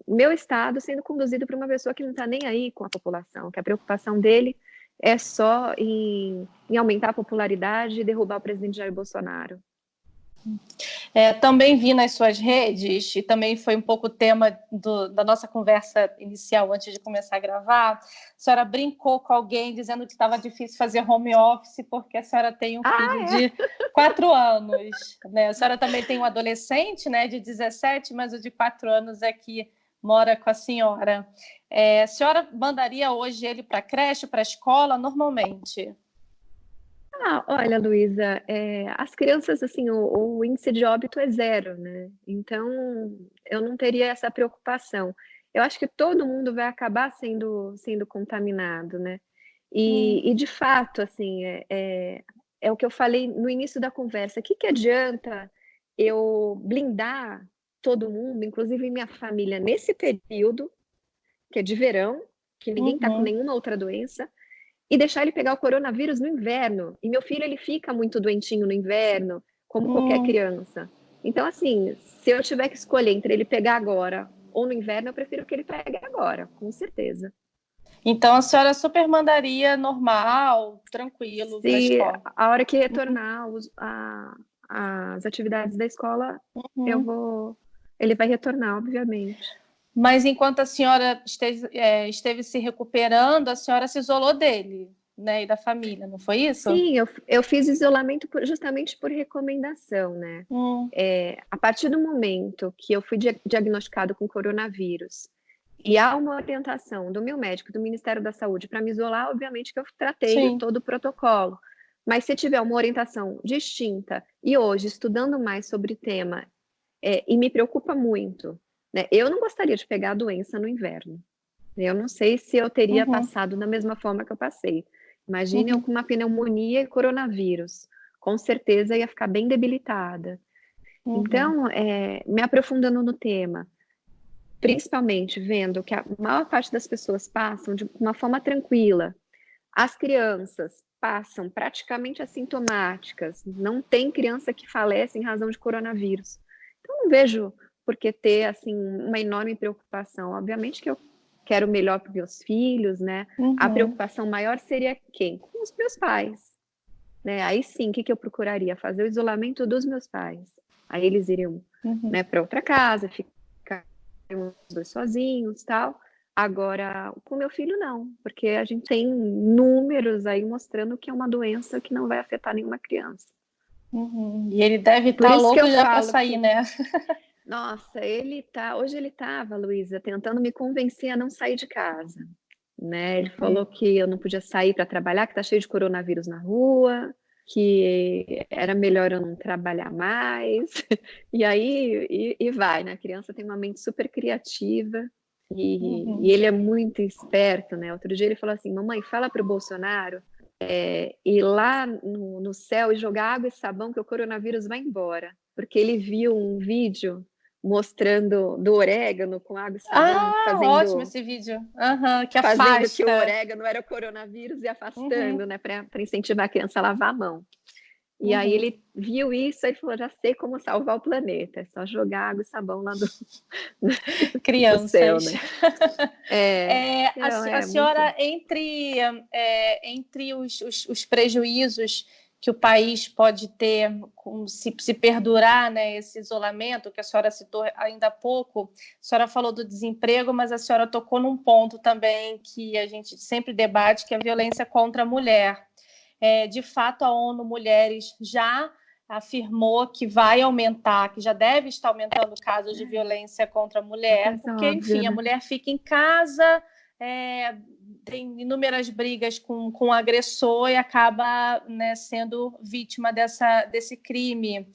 meu estado sendo conduzido por uma pessoa que não está nem aí com a população, que a preocupação dele é só em aumentar a popularidade e derrubar o presidente Jair Bolsonaro. Também vi nas suas redes, e também foi um pouco o tema da nossa conversa inicial antes de começar a gravar, a senhora brincou com alguém dizendo que estava difícil fazer home office porque a senhora tem um filho de 4 anos. Né? A senhora também tem um adolescente, né, de 17, mas o de 4 anos é que mora com a senhora. A senhora mandaria hoje ele para a creche, para a escola, normalmente? Olha, Luísa, as crianças, assim, o índice de óbito é 0, né? Então, eu não teria essa preocupação. Eu acho que todo mundo vai acabar sendo contaminado, né? E de fato, assim, é o que eu falei no início da conversa. O que adianta eu blindar todo mundo, inclusive minha família, nesse período, que é de verão, que ninguém está com nenhuma outra doença, e deixar ele pegar o coronavírus no inverno. E meu filho, ele fica muito doentinho no inverno, como qualquer criança. Então, assim, se eu tiver que escolher entre ele pegar agora ou no inverno, eu prefiro que ele pegue agora, com certeza. Então, a senhora super mandaria normal, tranquilo, para a escola? A hora que retornar as atividades da escola, ele vai retornar, obviamente. Mas enquanto a senhora esteve se recuperando, a senhora se isolou dele, né, e da família, não foi isso? Sim, eu fiz isolamento justamente por recomendação, né? A partir do momento que eu fui diagnosticado com coronavírus e há uma orientação do meu médico, do Ministério da Saúde, para me isolar, obviamente que eu tratei todo o protocolo. Mas se tiver uma orientação distinta e hoje estudando mais sobre o tema, e me preocupa muito, né? Eu não gostaria de pegar a doença no inverno. Eu não sei se eu teria passado da mesma forma que eu passei. Imagine eu com uma pneumonia e coronavírus. Com certeza ia ficar bem debilitada. Então, me aprofundando no tema, principalmente vendo que a maior parte das pessoas passam de uma forma tranquila. As crianças passam praticamente assintomáticas. Não tem criança que falece em razão de coronavírus. Então, não vejo por que ter assim uma enorme preocupação. Obviamente que eu quero o melhor para os meus filhos, né? A preocupação maior seria quem? Com os meus pais. Né? Aí sim, o que eu procuraria? Fazer o isolamento dos meus pais. Aí eles iriam, né, para outra casa, ficar os dois sozinhos, tal. Agora, com meu filho não, porque a gente tem números aí mostrando que é uma doença que não vai afetar nenhuma criança. E ele deve estar louco já para sair, né? Nossa, hoje ele estava, Luísa, tentando me convencer a não sair de casa. né? Ele falou que eu não podia sair para trabalhar, que tá cheio de coronavírus na rua, que era melhor eu não trabalhar mais. E aí vai, né? A criança tem uma mente super criativa e ele é muito esperto, né? Outro dia ele falou assim: mamãe, fala para o Bolsonaro ir lá no céu e jogar água e sabão que o coronavírus vai embora. Porque ele viu um vídeo mostrando do orégano com água e sabão, Ótimo esse vídeo. Que fazendo que o afasta. orégano era o coronavírus e afastando, né, para incentivar a criança a lavar a mão. E aí ele viu isso e falou: já sei como salvar o planeta, é só jogar água e sabão lá do Crianças. céu, né? A senhora, muito... entre os prejuízos que o país pode ter se perdurar, né, esse isolamento que a senhora citou ainda há pouco, a senhora falou do desemprego, mas a senhora tocou num ponto também que a gente sempre debate, que é a violência contra a mulher. De fato, a ONU Mulheres já afirmou que vai aumentar, que já deve estar aumentando casos de violência contra a mulher, porque, óbvio, enfim, né? A mulher fica em casa, tem inúmeras brigas com o agressor e acaba, né, sendo vítima desse crime.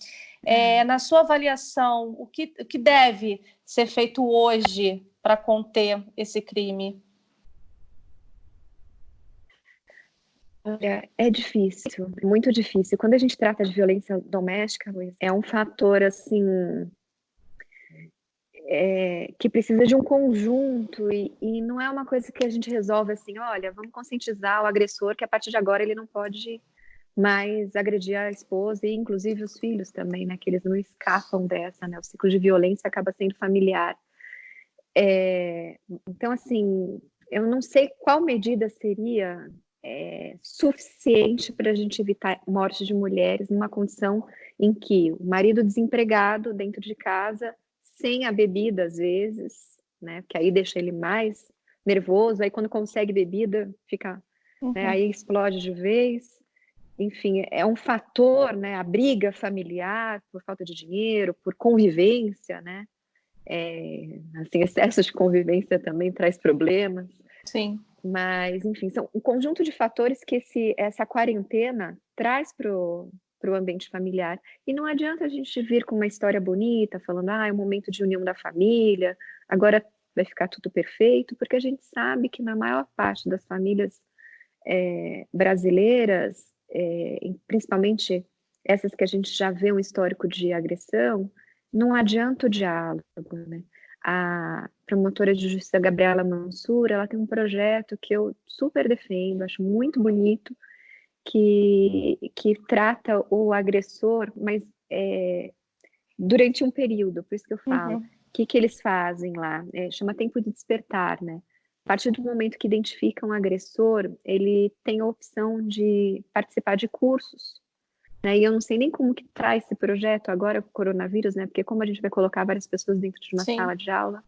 Na sua avaliação, o que deve ser feito hoje para conter esse crime? Olha, é difícil, muito difícil. Quando a gente trata de violência doméstica, Luiz, é um fator assim que precisa de um conjunto e não é uma coisa que a gente resolve assim, olha, vamos conscientizar o agressor que a partir de agora ele não pode mais agredir a esposa e inclusive os filhos também, né? Que eles não escapam dessa, né? O ciclo de violência acaba sendo familiar. Então, assim, eu não sei qual medida seria suficiente para a gente evitar morte de mulheres numa condição em que o marido desempregado dentro de casa, sem a bebida às vezes, né? Porque aí deixa ele mais nervoso, aí quando consegue bebida fica, né, aí explode de vez. Enfim, é um fator, né? A briga familiar por falta de dinheiro, por convivência, né? Assim, excesso de convivência também traz problemas. Sim. Mas, enfim, são um conjunto de fatores que essa quarentena traz para o ambiente familiar. E não adianta a gente vir com uma história bonita, falando, é um momento de união da família, agora vai ficar tudo perfeito, porque a gente sabe que na maior parte das famílias brasileiras, principalmente essas que a gente já vê um histórico de agressão, não adianta o diálogo, né? A promotora de justiça Gabriela Mansur, ela tem um projeto que eu super defendo, acho muito bonito, que trata o agressor, mas durante um período, por isso que eu falo. O que eles fazem lá? Chama tempo de despertar, né? A partir do momento que identificam um agressor, ele tem a opção de participar de cursos, né? E eu não sei nem como que tá esse projeto agora com o coronavírus, né? Porque como a gente vai colocar várias pessoas dentro de uma sala de aula,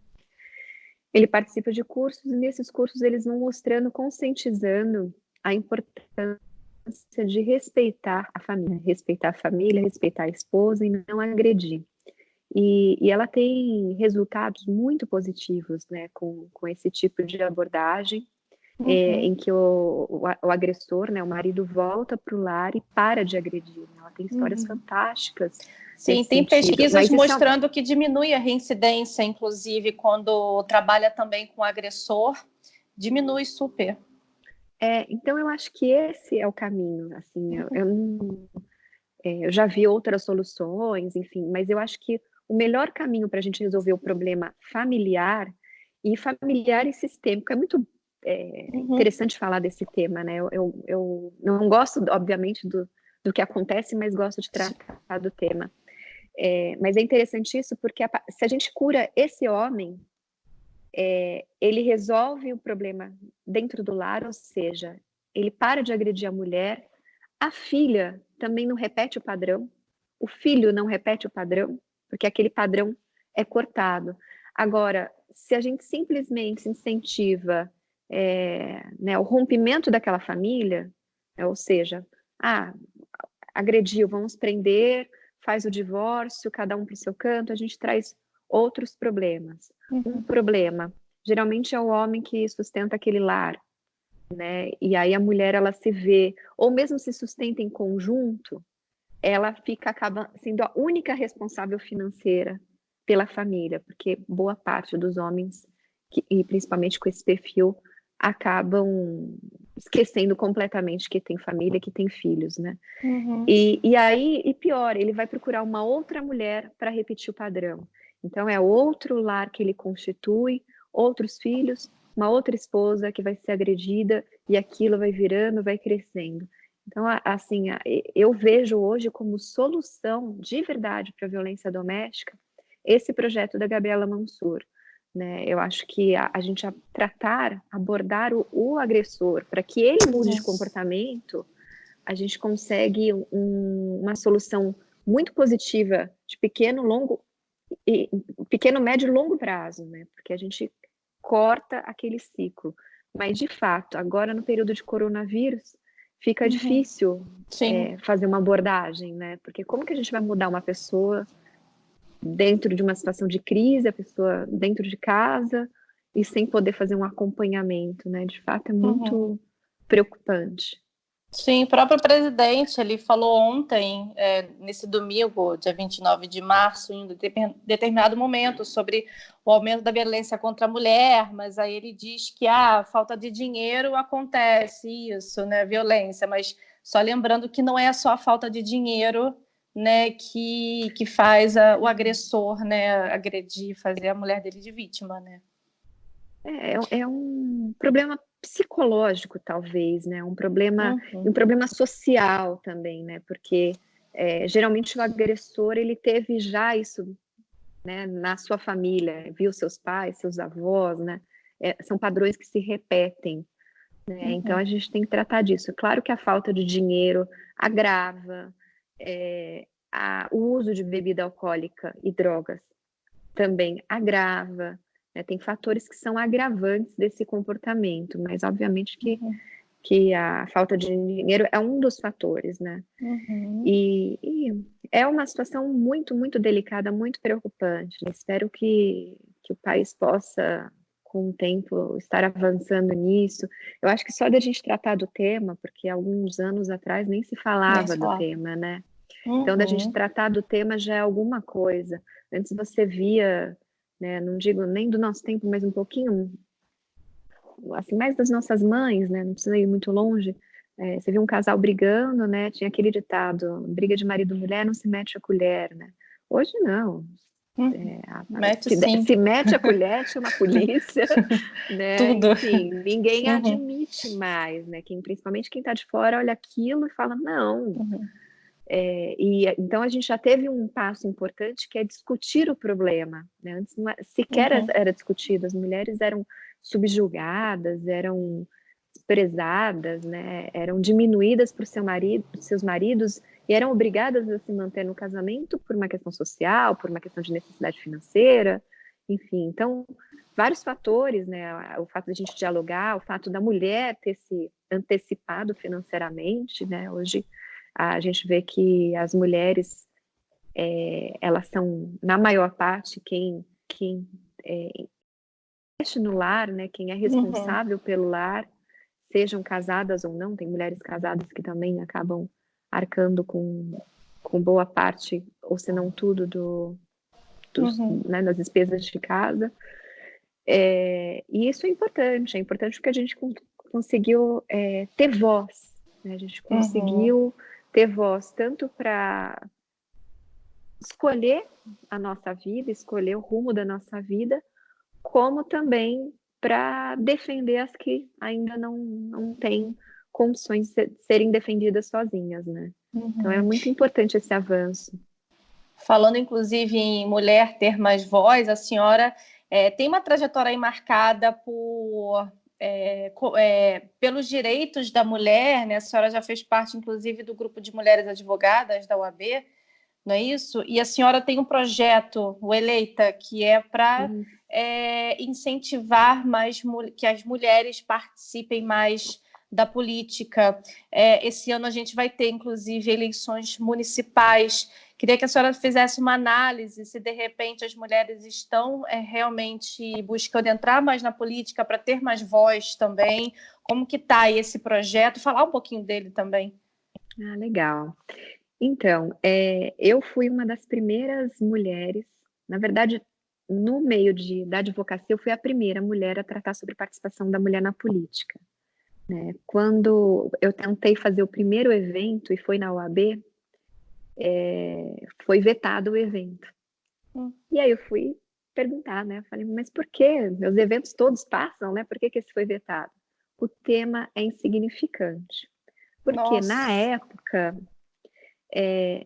ele participa de cursos e nesses cursos eles vão mostrando, conscientizando a importância de respeitar a família, respeitar a esposa e não agredir. E ela tem resultados muito positivos, né, com esse tipo de abordagem, em que o agressor, né, o marido volta para o lar e para de agredir. Né? Ela tem histórias fantásticas. Sim, tem sentido. pesquisas mostrando que diminui a reincidência, inclusive, quando trabalha também com agressor, diminui super. Então, eu acho que esse é o caminho. Assim, eu já vi outras soluções, enfim, mas eu acho que o melhor caminho para a gente resolver o problema familiar e sistêmico é muito interessante falar desse tema, né? Eu não gosto, obviamente, do que acontece, mas gosto de tratar do tema. Mas é interessante isso porque se a gente cura esse homem, ele resolve o problema dentro do lar, ou seja, ele para de agredir a mulher, a filha também não repete o padrão, o filho não repete o padrão, porque aquele padrão é cortado. Agora, se a gente simplesmente incentiva né, o rompimento daquela família, ou seja, agrediu, vamos prender, faz o divórcio, cada um para o seu canto, a gente traz outros problemas. Um problema, geralmente é o homem que sustenta aquele lar, né? E aí a mulher, ela se vê, ou mesmo se sustenta em conjunto, ela acaba sendo a única responsável financeira pela família, porque boa parte dos homens, e principalmente com esse perfil, acabam esquecendo completamente que tem família, que tem filhos, né? E aí, e pior, ele vai procurar uma outra mulher para repetir o padrão. Então, é outro lar que ele constitui, outros filhos, uma outra esposa que vai ser agredida, e aquilo vai virando, vai crescendo. Então, assim, eu vejo hoje como solução de verdade para a violência doméstica esse projeto da Gabriela Mansur, né? Eu acho que a gente abordar o agressor para que ele mude de comportamento, a gente consegue uma solução muito positiva de pequeno, médio e longo prazo, né? Porque a gente corta aquele ciclo. Mas, de fato, agora no período de coronavírus, fica difícil fazer uma abordagem, né? Porque como que a gente vai mudar uma pessoa dentro de uma situação de crise, a pessoa dentro de casa, e sem poder fazer um acompanhamento, né? De fato, é muito preocupante. Sim, o próprio presidente, ele falou ontem, nesse domingo, dia 29 de março, em determinado momento, sobre o aumento da violência contra a mulher, mas aí ele diz que falta de dinheiro acontece isso, né, violência, mas só lembrando que não é só a falta de dinheiro, né, que faz o agressor, né, agredir, fazer a mulher dele de vítima, né. É um problema psicológico, talvez, né? Um problema social também, né? Porque geralmente o agressor, ele teve já isso, né, na sua família, viu seus pais, seus avós, né? São padrões que se repetem, né? Então a gente tem que tratar disso. Claro que a falta de dinheiro agrava, o uso de bebida alcoólica e drogas também agrava, né? Tem fatores que são agravantes desse comportamento, mas obviamente que a falta de dinheiro é um dos fatores, né? E é uma situação muito, muito delicada, muito preocupante. Espero que o país possa, com o tempo, estar avançando nisso. Eu acho que só da gente tratar do tema, porque alguns anos atrás nem se falava do tema, né? Então, da gente tratar do tema já é alguma coisa. Antes você via, né, não digo nem do nosso tempo, mas um pouquinho, assim, mais das nossas mães, né, não precisa ir muito longe, você via um casal brigando, né, tinha aquele ditado, briga de marido e mulher, não se mete a colher, né. Hoje não. Se mete a colher, chama a polícia, né? Tudo. Enfim, ninguém admite mais, né? Principalmente quem está de fora olha aquilo e fala, não. Então a gente já teve um passo importante que é discutir o problema, né? Antes sequer era discutido, as mulheres eram subjugadas, eram desprezadas, né? Eram diminuídas por seus maridos e eram obrigadas a se manter no casamento por uma questão social, por uma questão de necessidade financeira, enfim. Então, vários fatores, né? O fato de a gente dialogar, o fato da mulher ter se antecipado financeiramente, né? Hoje a gente vê que as mulheres, elas são, na maior parte, quem investe no lar, né? Quem é responsável pelo lar, sejam casadas ou não, tem mulheres casadas que também acabam arcando com boa parte, ou se não tudo, né, das despesas de casa. E isso é importante porque a gente conseguiu ter voz, né? A gente conseguiu ter voz tanto para escolher a nossa vida, escolher o rumo da nossa vida, como também para defender as que ainda não têm condições de serem defendidas sozinhas, né? Então é muito importante esse avanço. Falando, inclusive, em mulher ter mais voz, a senhora tem uma trajetória aí marcada pelos direitos da mulher, né? A senhora já fez parte, inclusive, do grupo de mulheres advogadas da UAB, não é isso? E a senhora tem um projeto, o Eleita, que é para incentivar mais que as mulheres participem mais da política. Esse ano a gente vai ter, inclusive, eleições municipais. Queria que a senhora fizesse uma análise se, de repente, as mulheres estão realmente buscando entrar mais na política para ter mais voz também. Como que está esse projeto? Falar um pouquinho dele também. Ah, legal. Então, eu fui uma das primeiras mulheres, na verdade, no meio da advocacia, eu fui a primeira mulher a tratar sobre participação da mulher na política, né? Quando eu tentei fazer o primeiro evento, e foi na OAB, foi vetado o evento. E aí eu fui perguntar, né? Falei, mas por quê? Meus eventos todos passam, né? Por que esse foi vetado? O tema é insignificante. Porque na época,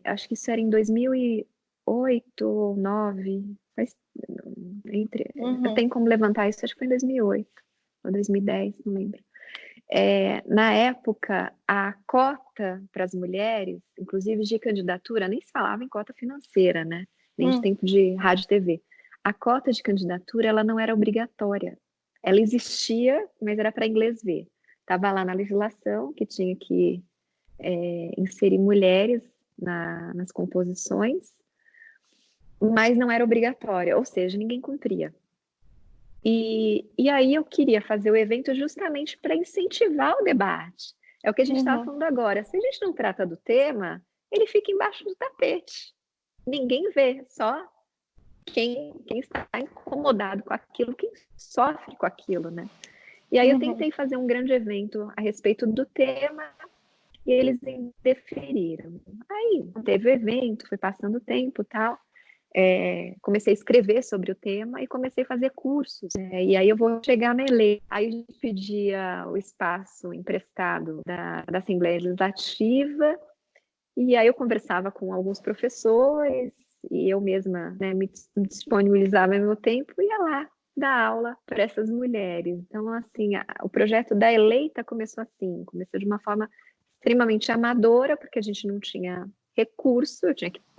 acho que isso era em 2008 ou 2009, eu tenho como levantar isso, acho que foi em 2008 ou 2010, não lembro. Na época, a cota para as mulheres, inclusive de candidatura, nem se falava em cota financeira, né? Nem de tempo de rádio e TV. A cota de candidatura, ela não era obrigatória. Ela existia, mas era para inglês ver. Estava lá na legislação que tinha que inserir mulheres nas composições, mas não era obrigatória, ou seja, ninguém cumpria. E aí eu queria fazer o evento justamente para incentivar o debate. É o que a gente estava falando agora. Se a gente não trata do tema, ele fica embaixo do tapete. Ninguém vê, só quem está incomodado com aquilo, quem sofre com aquilo, né? E aí eu tentei fazer um grande evento a respeito do tema e eles indeferiram. Aí teve o evento, foi passando o tempo e tal. Comecei a escrever sobre o tema e comecei a fazer cursos, né? E aí eu vou chegar na ELEI. Aí a gente pedia o espaço emprestado da Assembleia Legislativa, e aí eu conversava com alguns professores, e eu mesma, né, me disponibilizava meu tempo e ia lá dar aula para essas mulheres. Então, assim, o projeto da Eleita começou assim, começou de uma forma extremamente amadora, porque a gente não tinha recurso,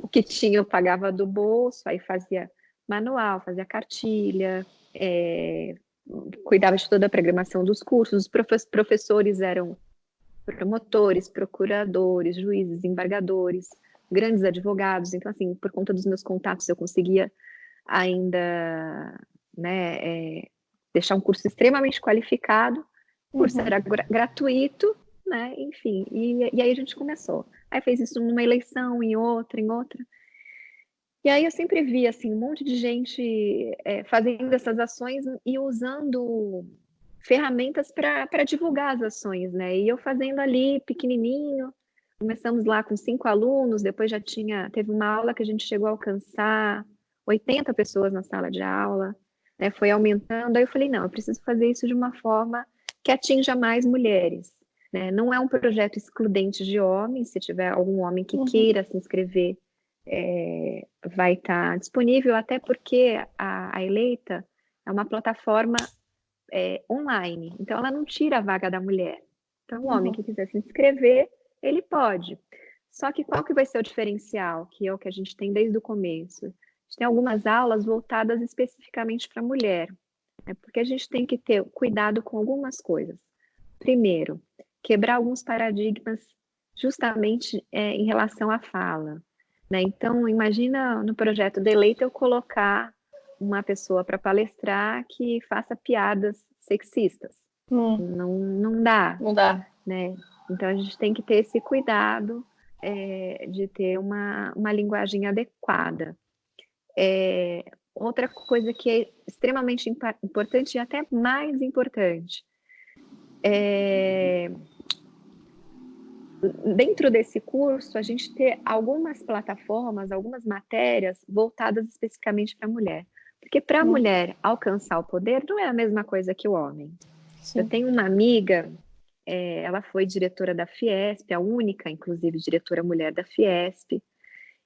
o que tinha eu pagava do bolso, aí fazia manual, fazia cartilha, cuidava de toda a programação dos cursos, os professores eram promotores, procuradores, juízes, embargadores, grandes advogados, então assim, por conta dos meus contatos eu conseguia ainda, né, deixar um curso extremamente qualificado, o curso era gratuito, né, enfim, e aí a gente começou. Aí fez isso numa eleição, em outra, e aí eu sempre vi, assim, um monte de gente fazendo essas ações e usando ferramentas para divulgar as ações, né, e eu fazendo ali, pequenininho, começamos lá com 5 alunos, depois já teve uma aula que a gente chegou a alcançar 80 pessoas na sala de aula, né, foi aumentando, aí eu falei, não, eu preciso fazer isso de uma forma que atinja mais mulheres, né, não é um projeto excludente de homens, se tiver algum homem que queira se inscrever, vai estar disponível, até porque a Eleita é uma plataforma online, então ela não tira a vaga da mulher, então o homem que quiser se inscrever, ele pode. Só que qual que vai ser o diferencial, que é o que a gente tem desde o começo? A gente tem algumas aulas voltadas especificamente para a mulher, né? Porque a gente tem que ter cuidado com algumas coisas. Primeiro, quebrar alguns paradigmas justamente em relação à fala, né? Então, imagina no projeto da Eleita eu colocar uma pessoa para palestrar que faça piadas sexistas. Não dá. Não dá. Né? Então, a gente tem que ter esse cuidado de ter uma linguagem adequada. Outra coisa que é extremamente importante e até mais importante, dentro desse curso, a gente ter algumas plataformas, algumas matérias voltadas especificamente para a mulher. Porque para a mulher alcançar o poder não é a mesma coisa que o homem. Sim. Eu tenho uma amiga, ela foi diretora da Fiesp, a única, inclusive, diretora mulher da Fiesp,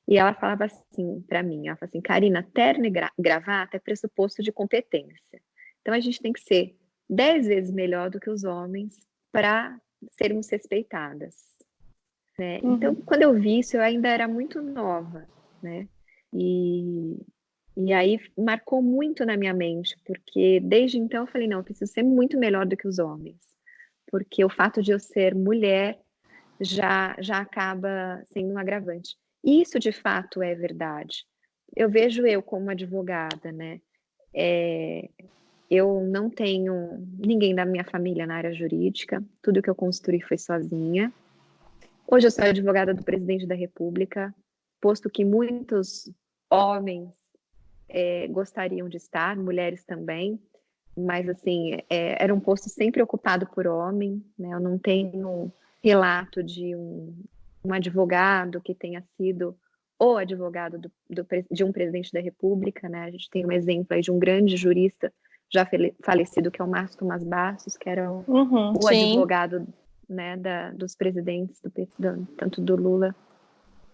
e ela falava assim para mim, ela falava assim, Carina, terno e gravata é pressuposto de competência. Então, a gente tem que ser 10 vezes melhor do que os homens para sermos respeitadas. Né? Então, quando eu vi isso, eu ainda era muito nova, né? E aí marcou muito na minha mente, porque desde então eu falei, não, eu preciso ser muito melhor do que os homens, porque o fato de eu ser mulher já acaba sendo um agravante. Isso, de fato, é verdade. Eu vejo eu como advogada, né? Eu não tenho ninguém da minha família na área jurídica, tudo que eu construí foi sozinha. Hoje eu sou advogada do presidente da República, posto que muitos homens gostariam de estar, mulheres também, mas assim, era um posto sempre ocupado por homem, né? Eu não tenho relato de um advogado que tenha sido o advogado de um presidente da República, né? A gente tem um exemplo aí de um grande jurista já falecido, que é o Márcio Tomás Bastos, que era o advogado, né, dos presidentes, tanto do Lula,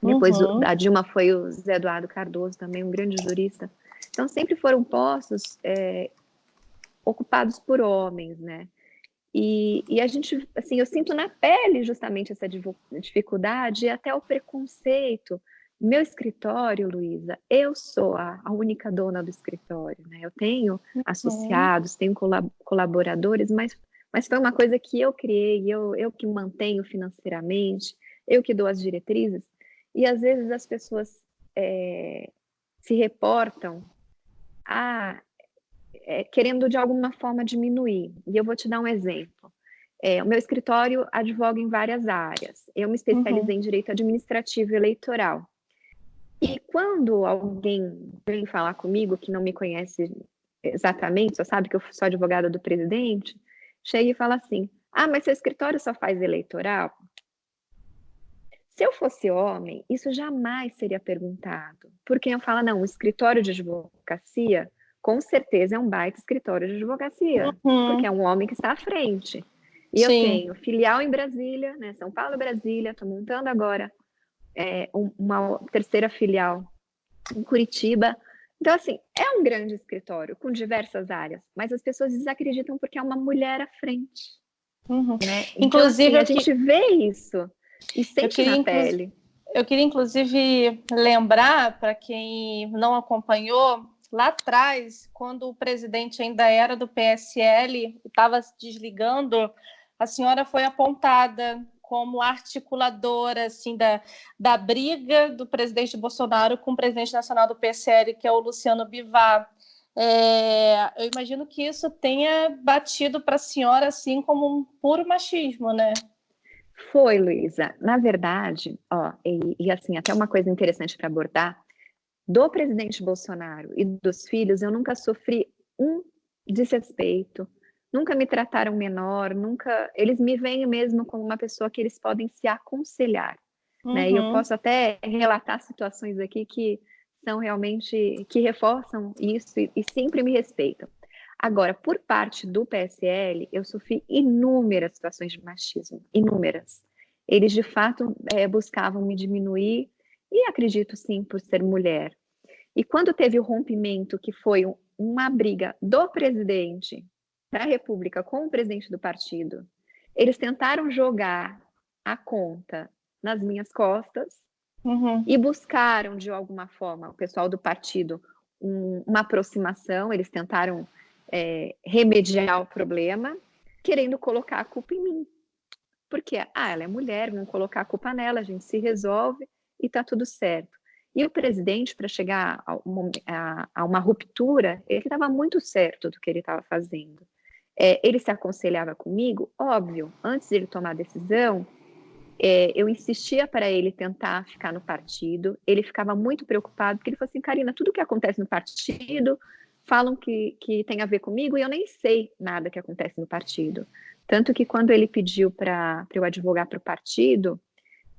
depois da Dilma foi o Zé Eduardo Cardoso, também um grande jurista. Então sempre foram postos ocupados por homens, né? E a gente, assim, eu sinto na pele justamente essa dificuldade e até o preconceito. Meu escritório, Luísa, eu sou a única dona do escritório, né? Eu tenho associados, tenho colaboradores, mas foi uma coisa que eu criei, eu que mantenho financeiramente, eu que dou as diretrizes, e às vezes as pessoas se reportam querendo de alguma forma diminuir. E eu vou te dar um exemplo. O meu escritório advoga em várias áreas. Eu me especializei em direito administrativo e eleitoral. E quando alguém vem falar comigo que não me conhece exatamente, só sabe que eu sou advogada do presidente, chega e fala assim: ah, mas seu escritório só faz eleitoral? Se eu fosse homem, isso jamais seria perguntado. Porque eu falo, não, o escritório de advocacia com certeza é um baita escritório de advocacia, porque é um homem que está à frente. E eu tenho filial em Brasília, né, São Paulo e Brasília, estou montando agora uma terceira filial em Curitiba. Então, assim, é um grande escritório com diversas áreas, mas as pessoas desacreditam porque é uma mulher à frente. Né? Então, Inclusive, assim, a gente vê isso e sente na pele. Eu queria, inclusive, lembrar, para quem não acompanhou, lá atrás, quando o presidente ainda era do PSL, estava se desligando, a senhora foi apontada como articuladora assim, da briga do presidente Bolsonaro com o presidente nacional do PSL, que é o Luciano Bivar. Eu imagino que isso tenha batido para a senhora assim como um puro machismo, né? Foi, Luísa. Na verdade, e assim, até uma coisa interessante para abordar, do presidente Bolsonaro e dos filhos, eu nunca sofri um desrespeito, nunca me trataram menor, nunca. Eles me veem mesmo como uma pessoa que eles podem se aconselhar, né? E eu posso até relatar situações aqui que são realmente que reforçam isso e sempre me respeitam. Agora, por parte do PSL, eu sofri inúmeras situações de machismo, inúmeras. Eles, de fato, buscavam me diminuir, e acredito sim, por ser mulher. E quando teve o rompimento, que foi uma briga do presidente da República com o presidente do partido, eles tentaram jogar a conta nas minhas costas e buscaram, de alguma forma, o pessoal do partido, uma aproximação, eles tentaram remediar o problema, querendo colocar a culpa em mim. Porque, ela é mulher, vamos colocar a culpa nela, a gente se resolve e está tudo certo. E o presidente, para chegar a uma ruptura, ele estava muito certo do que ele estava fazendo. Ele se aconselhava comigo, óbvio, antes de ele tomar a decisão, eu insistia para ele tentar ficar no partido, ele ficava muito preocupado, porque ele falou assim, Karina, tudo que acontece no partido, falam que tem a ver comigo, e eu nem sei nada que acontece no partido. Tanto que quando ele pediu para eu advogar para o partido,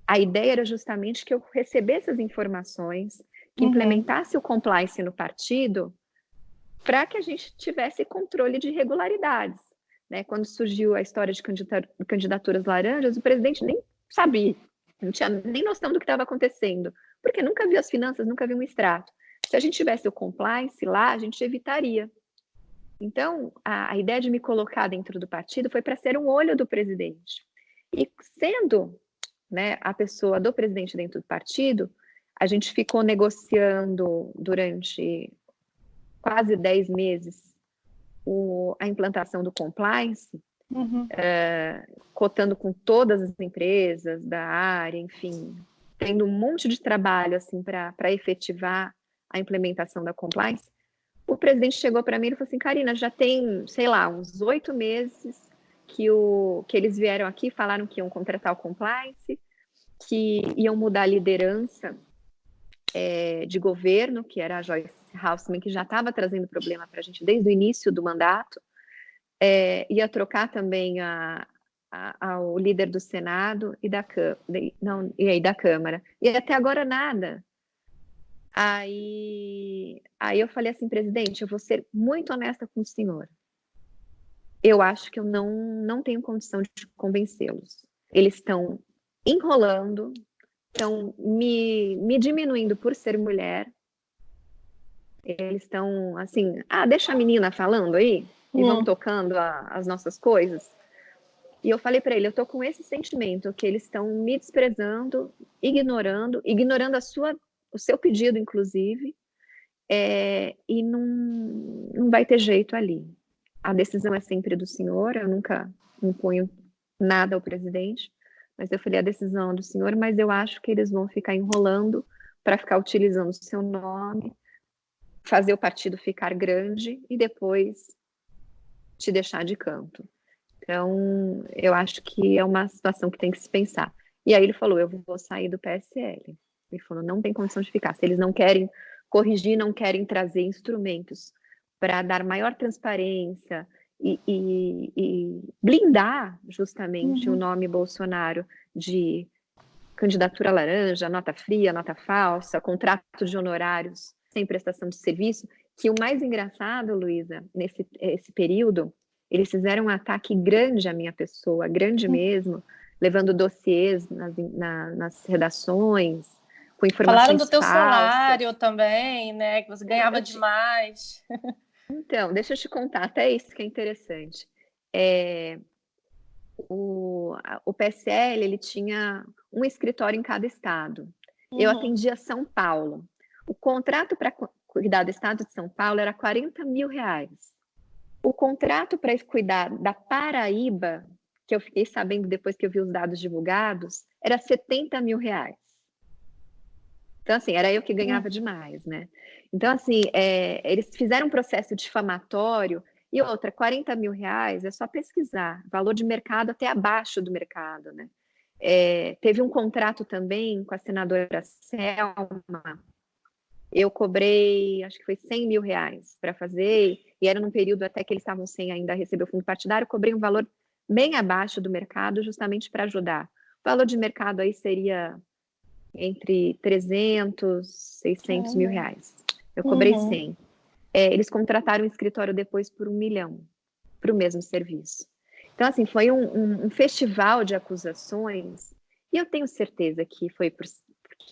a ideia era justamente que eu recebesse as informações, que implementasse o compliance no partido, para que a gente tivesse controle de irregularidades. Né? Quando surgiu a história de candidaturas laranjas, o presidente nem sabia, não tinha nem noção do que estava acontecendo, porque nunca viu as finanças, nunca viu um extrato. Se a gente tivesse o compliance lá, a gente evitaria. Então, a ideia de me colocar dentro do partido foi para ser um olho do presidente. E sendo, né, a pessoa do presidente dentro do partido, a gente ficou negociando durante quase 10 meses a implantação do compliance, cotando com todas as empresas da área, enfim, tendo um monte de trabalho assim para efetivar a implementação da compliance, o presidente chegou para mim e falou assim: Carina, já tem, sei lá, uns 8 meses que eles vieram aqui, falaram que iam contratar o compliance, que iam mudar a liderança de governo, que era a Joyce Haussmann, que já estava trazendo problema para a gente desde o início do mandato, ia trocar também o líder do Senado e da Câmara. E até agora nada. Aí eu falei assim, presidente, eu vou ser muito honesta com o senhor. Eu acho que eu não tenho condição de convencê-los. Eles estão enrolando, estão me diminuindo por ser mulher. Eles estão assim, deixa a menina falando aí e vamos tocando as nossas coisas. E eu falei para ele, eu tô com esse sentimento que eles estão me desprezando, ignorando o seu pedido, inclusive, e não vai ter jeito ali. A decisão é sempre do senhor, eu nunca imponho nada ao presidente, mas eu falei, a decisão é do senhor, mas eu acho que eles vão ficar enrolando para ficar utilizando o seu nome, fazer o partido ficar grande e depois te deixar de canto. Então, eu acho que é uma situação que tem que se pensar. E aí ele falou, eu vou sair do PSL. Ele falou, não tem condição de ficar. Se eles não querem corrigir, não querem trazer instrumentos para dar maior transparência e blindar justamente o nome Bolsonaro de candidatura laranja, nota fria, nota falsa, contrato de honorários sem prestação de serviço, que o mais engraçado, Luísa, esse período, eles fizeram um ataque grande à minha pessoa, grande mesmo, levando dossiês nas redações, com informações Falaram do teu falsas. Salário também, né? Que você ganhava demais. Então, deixa eu te contar, até isso que é interessante. O PSL, ele tinha um escritório em cada estado. Eu atendia São Paulo. O contrato para cuidar do estado de São Paulo era R$40 mil. O contrato para cuidar da Paraíba, que eu fiquei sabendo depois que eu vi os dados divulgados, era R$70 mil. Então, assim, era eu que ganhava demais, né? Então, assim, eles fizeram um processo difamatório e outra, R$40 mil é só pesquisar, valor de mercado até abaixo do mercado, né? Teve um contrato também com a senadora Selma, eu cobrei, acho que foi R$100 mil para fazer, e era num período até que eles estavam sem ainda receber o fundo partidário, eu cobrei um valor bem abaixo do mercado, justamente para ajudar. O valor de mercado aí seria entre 300, 600 mil reais. Eu cobrei 100. Eles contrataram um escritório depois por R$1 milhão, para o mesmo serviço. Então, assim, foi um festival de acusações, e eu tenho certeza que foi porque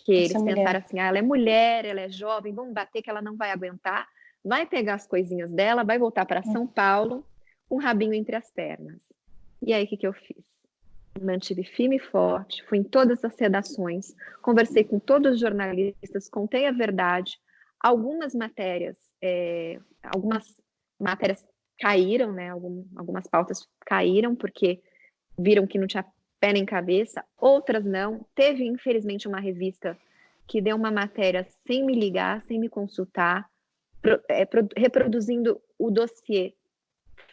eles pensaram assim, ela é mulher, ela é jovem, vamos bater que ela não vai aguentar, vai pegar as coisinhas dela, vai voltar para São Paulo, com o rabinho entre as pernas. E aí, o que eu fiz? Mantive firme e forte, fui em todas as redações, conversei com todos os jornalistas, contei a verdade. Algumas matérias caíram, né? Algumas pautas caíram porque viram que não tinha pé nem cabeça, outras não. Teve, infelizmente, uma revista que deu uma matéria sem me ligar, sem me consultar, reproduzindo o dossiê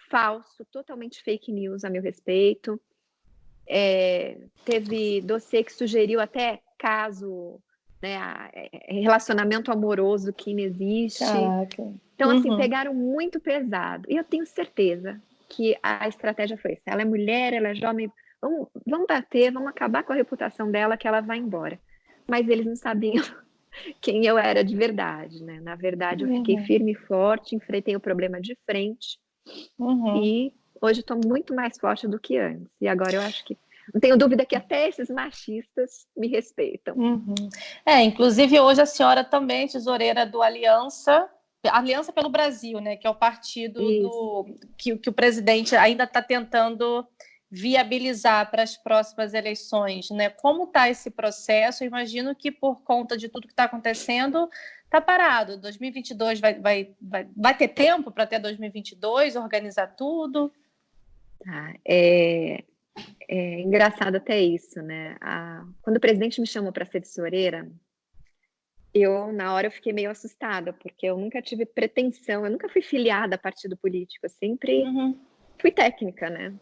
falso, totalmente fake news a meu respeito. Teve dossiê que sugeriu até caso, né, relacionamento amoroso que não existe. Caraca. Então, assim, pegaram muito pesado. E eu tenho certeza que a estratégia foi essa. Ela é mulher, ela é jovem, vamos bater, vamos acabar com a reputação dela, que ela vai embora. Mas eles não sabiam quem eu era de verdade, né? Na verdade, eu fiquei firme e forte, enfrentei o problema de frente e hoje estou muito mais forte do que antes. E agora eu acho que não tenho dúvida que até esses machistas me respeitam. Inclusive hoje a senhora também é tesoureira do Aliança pelo Brasil, né? Que é o partido que o presidente ainda está tentando viabilizar para as próximas eleições, né? Como está esse processo? Eu imagino que por conta de tudo que está acontecendo, está parado. 2022 vai ter tempo para até 2022 organizar tudo? É engraçado até isso, né? Quando o presidente me chamou para ser tesoureira, na hora, eu fiquei meio assustada, porque eu nunca tive pretensão, eu nunca fui filiada a partido político, eu sempre fui técnica, né?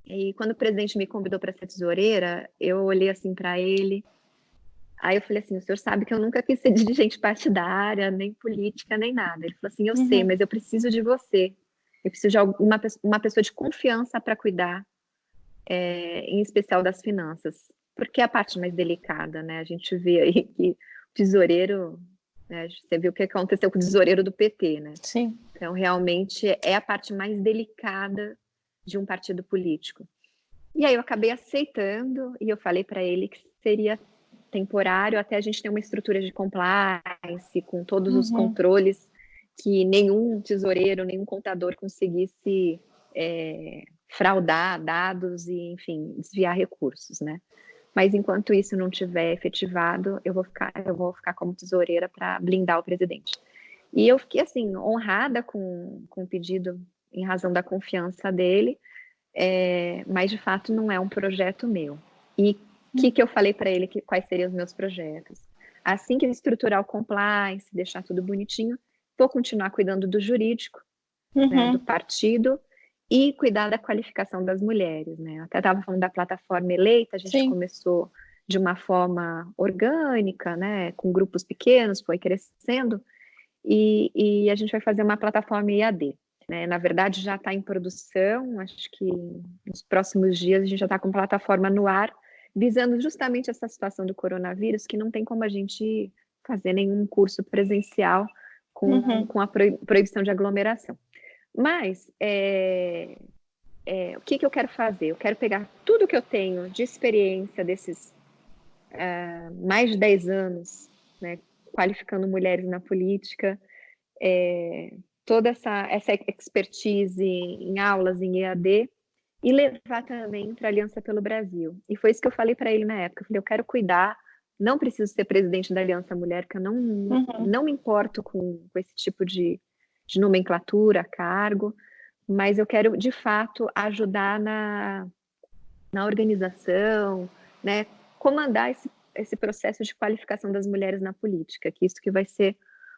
E quando o presidente me convidou para ser tesoureira, eu olhei assim para ele, aí eu falei assim: o senhor sabe que eu nunca quis ser dirigente partidária, nem política, nem nada. Ele falou assim: eu sei, mas eu preciso de você. Eu preciso de uma pessoa de confiança para cuidar, em especial das finanças, porque é a parte mais delicada, né? A gente vê aí que o tesoureiro, né, você viu o que aconteceu com o tesoureiro do PT, né? Sim. Então, realmente, é a parte mais delicada de um partido político. E aí eu acabei aceitando, e eu falei para ele que seria temporário até a gente ter uma estrutura de compliance, com todos os controles, que nenhum tesoureiro, nenhum contador conseguisse fraudar dados e, enfim, desviar recursos, né? Mas enquanto isso não tiver efetivado, eu vou ficar como tesoureira para blindar o presidente. E eu fiquei, assim, honrada com o pedido em razão da confiança dele, mas de fato não é um projeto meu. E o que eu falei para ele, quais seriam os meus projetos? Assim que eu estruturar o compliance, deixar tudo bonitinho, vou continuar cuidando do jurídico, né, do partido, e cuidar da qualificação das mulheres, né? Até estava falando da plataforma eleita, a gente começou de uma forma orgânica, né, com grupos pequenos, foi crescendo, e a gente vai fazer uma plataforma IAD. Né? Na verdade, já está em produção, acho que nos próximos dias a gente já está com plataforma no ar, visando justamente essa situação do coronavírus, que não tem como a gente fazer nenhum curso presencial com a proibição de aglomeração. Mas o que eu quero fazer? Eu quero pegar tudo que eu tenho de experiência desses mais de 10 anos, né, qualificando mulheres na política, toda essa expertise em aulas em EAD, e levar também para a Aliança pelo Brasil. E foi isso que eu falei para ele na época. Eu falei: eu quero cuidar, não preciso ser presidente da Aliança Mulher, porque eu não me importo com esse tipo de nomenclatura, cargo, mas eu quero, de fato, ajudar na organização, né, comandar esse processo de qualificação das mulheres na política, que isso que vai ser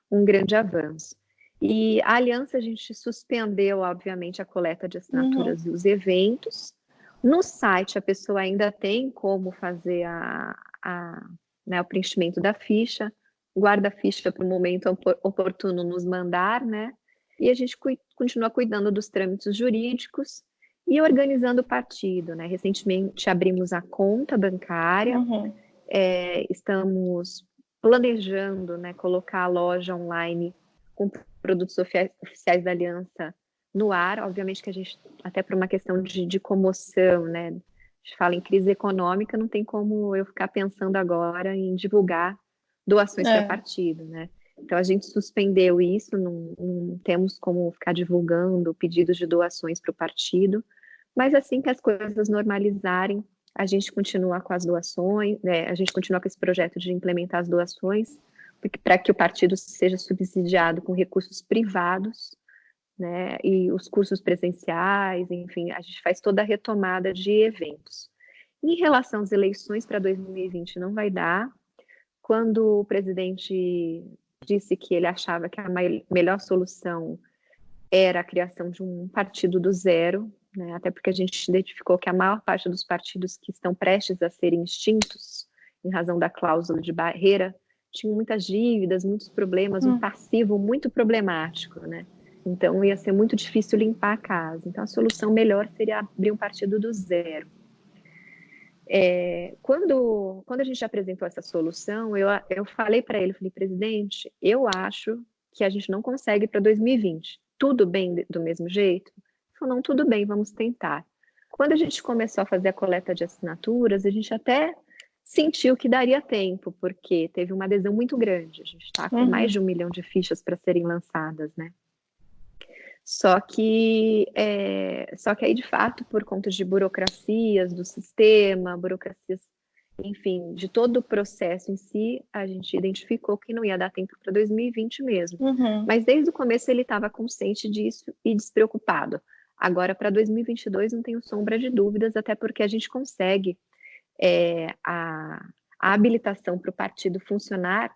um grande avanço. E a Aliança, a gente suspendeu, obviamente, a coleta de assinaturas e os eventos. No site, a pessoa ainda tem como fazer o preenchimento da ficha, guarda a ficha para o momento oportuno nos mandar, né? E a gente continua cuidando dos trâmites jurídicos e organizando o partido, né? Recentemente abrimos a conta bancária, estamos planejando, né, colocar a loja online com produtos oficiais da Aliança no ar. Obviamente que a gente, até por uma questão de comoção, né, a gente fala em crise econômica, não tem como eu ficar pensando agora em divulgar doações para partido, né? Então a gente suspendeu isso, não temos como ficar divulgando pedidos de doações para o partido, mas assim que as coisas normalizarem, a gente continua com as doações, né? A gente continua com esse projeto de implementar as doações, para que o partido seja subsidiado com recursos privados, né? E os cursos presenciais, enfim, a gente faz toda a retomada de eventos. Em relação às eleições para 2020, não vai dar. Quando o presidente disse que ele achava que a melhor solução era a criação de um partido do zero, né? Até porque a gente identificou que a maior parte dos partidos que estão prestes a serem extintos, em razão da cláusula de barreira, tinham muitas dívidas, muitos problemas, um passivo muito problemático, né? Então ia ser muito difícil limpar a casa. Então a solução melhor seria abrir um partido do zero. Quando a gente apresentou essa solução, eu falei para ele, falei: presidente, eu acho que a gente não consegue para 2020. Tudo bem do mesmo jeito? Ele falou: não, tudo bem, vamos tentar. Quando a gente começou a fazer a coleta de assinaturas, a gente até sentiu que daria tempo, porque teve uma adesão muito grande. A gente está com mais de 1 milhão de fichas para serem lançadas, né? Só que aí, de fato, por conta de burocracias do sistema, burocracias, enfim, de todo o processo em si, a gente identificou que não ia dar tempo para 2020 mesmo. Mas desde o começo ele estava consciente disso e despreocupado. Agora, para 2022, não tenho sombra de dúvidas, até porque a gente consegue a habilitação para o partido funcionar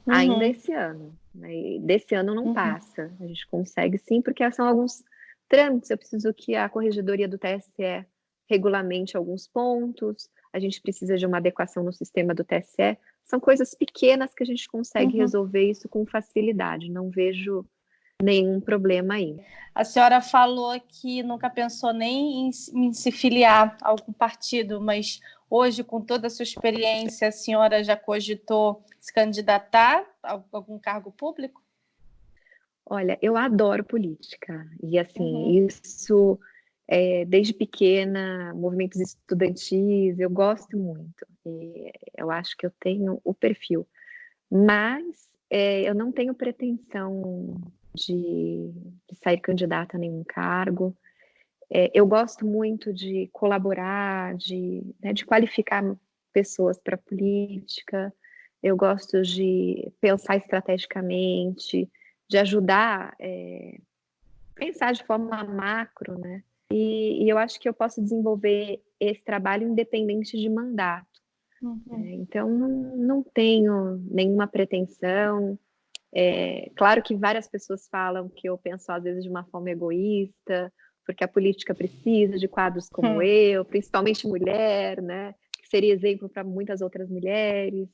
ainda esse ano, né? E desse ano não passa. A gente consegue sim, porque são alguns trâmites. Eu preciso que a corregedoria do TSE regulamente alguns pontos, a gente precisa de uma adequação no sistema do TSE. São coisas pequenas que a gente consegue resolver isso com facilidade. Não vejo nenhum problema aí. A senhora falou que nunca pensou nem em se filiar a algum partido, mas hoje, com toda a sua experiência, a senhora já cogitou se candidatar a algum cargo público? Olha, eu adoro política. E, assim, isso, desde pequena, movimentos estudantis, eu gosto muito. E eu acho que eu tenho o perfil. Mas eu não tenho pretensão de sair candidata a nenhum cargo. Eu gosto muito de colaborar, de qualificar pessoas para a política. Eu gosto de pensar estrategicamente, de ajudar, pensar de forma macro, né? E eu acho que eu posso desenvolver esse trabalho independente de mandato. Então, não tenho nenhuma pretensão. Claro que várias pessoas falam que eu penso, às vezes, de uma forma egoísta, porque a política precisa de quadros como eu, principalmente mulher, né? Que seria exemplo para muitas outras mulheres.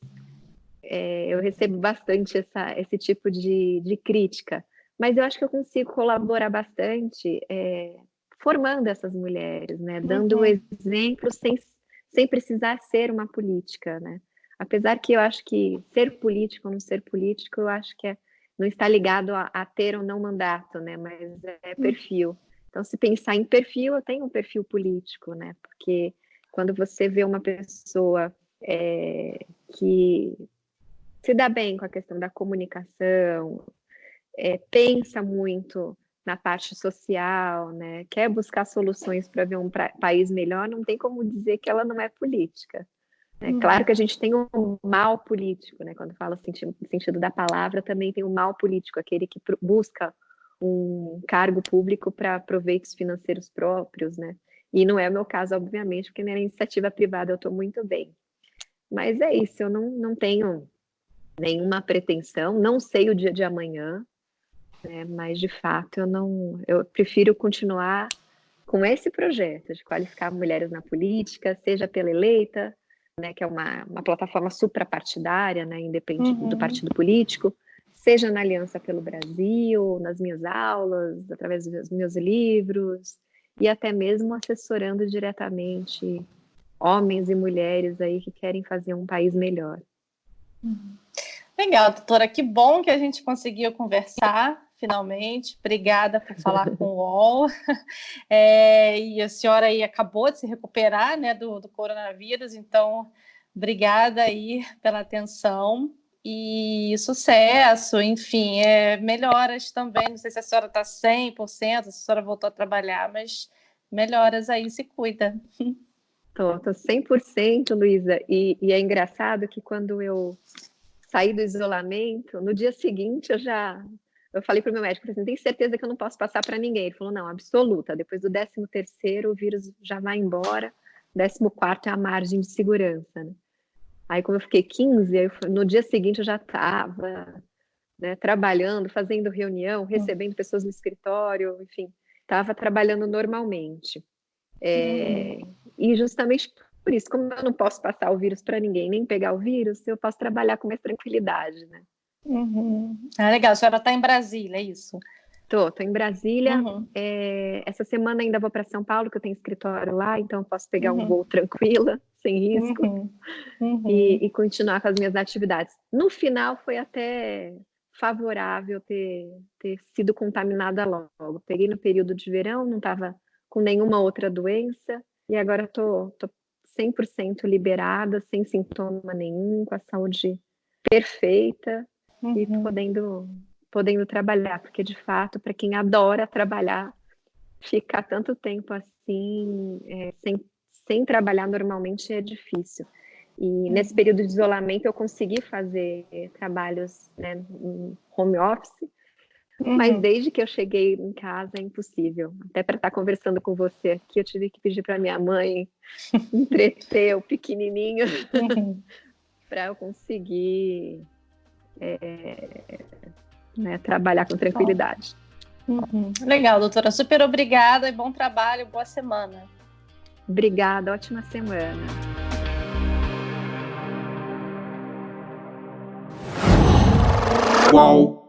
Eu recebo bastante esse tipo de crítica, mas eu acho que eu consigo colaborar bastante formando essas mulheres, né? Dando o exemplo sem precisar ser uma política, né? Apesar que eu acho que ser político ou não ser político, eu acho que não está ligado a ter ou não mandato, né? Mas é perfil. Então, se pensar em perfil, eu tenho um perfil político, né? Porque quando você vê uma pessoa que se dá bem com a questão da comunicação, pensa muito na parte social, né? Quer buscar soluções para ver um país melhor, não tem como dizer que ela não é política. É claro que a gente tem um mal político, né? Quando fala no sentido da palavra, também tem o mal político, aquele que busca um cargo público para proveitos financeiros próprios, né? E não é o meu caso, obviamente, porque na iniciativa privada eu estou muito bem. Mas é isso, eu não tenho nenhuma pretensão, não sei o dia de amanhã, né? Mas de fato eu prefiro continuar com esse projeto de qualificar mulheres na política, seja pela Eleita, né, que é uma plataforma suprapartidária, né, independente do partido político, seja na Aliança pelo Brasil, nas minhas aulas, através dos meus livros, e até mesmo assessorando diretamente homens e mulheres aí que querem fazer um país melhor. Legal, doutora, que bom que a gente conseguiu conversar, finalmente. Obrigada por falar com o UOL. E a senhora aí acabou de se recuperar, né, do coronavírus, então, obrigada aí pela atenção e sucesso, enfim, melhoras também. Não sei se a senhora está 100%, se a senhora voltou a trabalhar, mas melhoras aí, se cuida. Tô 100%, Luísa, e é engraçado que quando eu saí do isolamento, no dia seguinte eu falei para o meu médico, assim, tem certeza que eu não posso passar para ninguém? Ele falou, não, absoluta, depois do 13º o vírus já vai embora, 14º é a margem de segurança, né? Aí como eu fiquei 15, no dia seguinte eu já estava, né, trabalhando, fazendo reunião, recebendo pessoas no escritório, enfim, estava trabalhando normalmente. E justamente por isso, como eu não posso passar o vírus para ninguém, nem pegar o vírus, eu posso trabalhar com mais tranquilidade, né? Legal, a senhora está em Brasília, é isso? Tô em Brasília. Essa semana ainda vou para São Paulo, que eu tenho escritório lá, então eu posso pegar um voo tranquila, sem risco, e continuar com as minhas atividades. No final, foi até favorável ter sido contaminada logo. Peguei no período de verão, não estava com nenhuma outra doença, e agora estou 100% liberada, sem sintoma nenhum, com a saúde perfeita e podendo trabalhar, porque de fato, para quem adora trabalhar, ficar tanto tempo assim, sem trabalhar normalmente é difícil. E nesse período de isolamento eu consegui fazer trabalhos, né, em home office, Mas desde que eu cheguei em casa é impossível. Até para estar conversando com você aqui, eu tive que pedir para minha mãe entreter o pequenininho para eu conseguir trabalhar com tranquilidade. Legal, doutora. Super obrigada e bom trabalho, boa semana. Obrigada, ótima semana. Qual?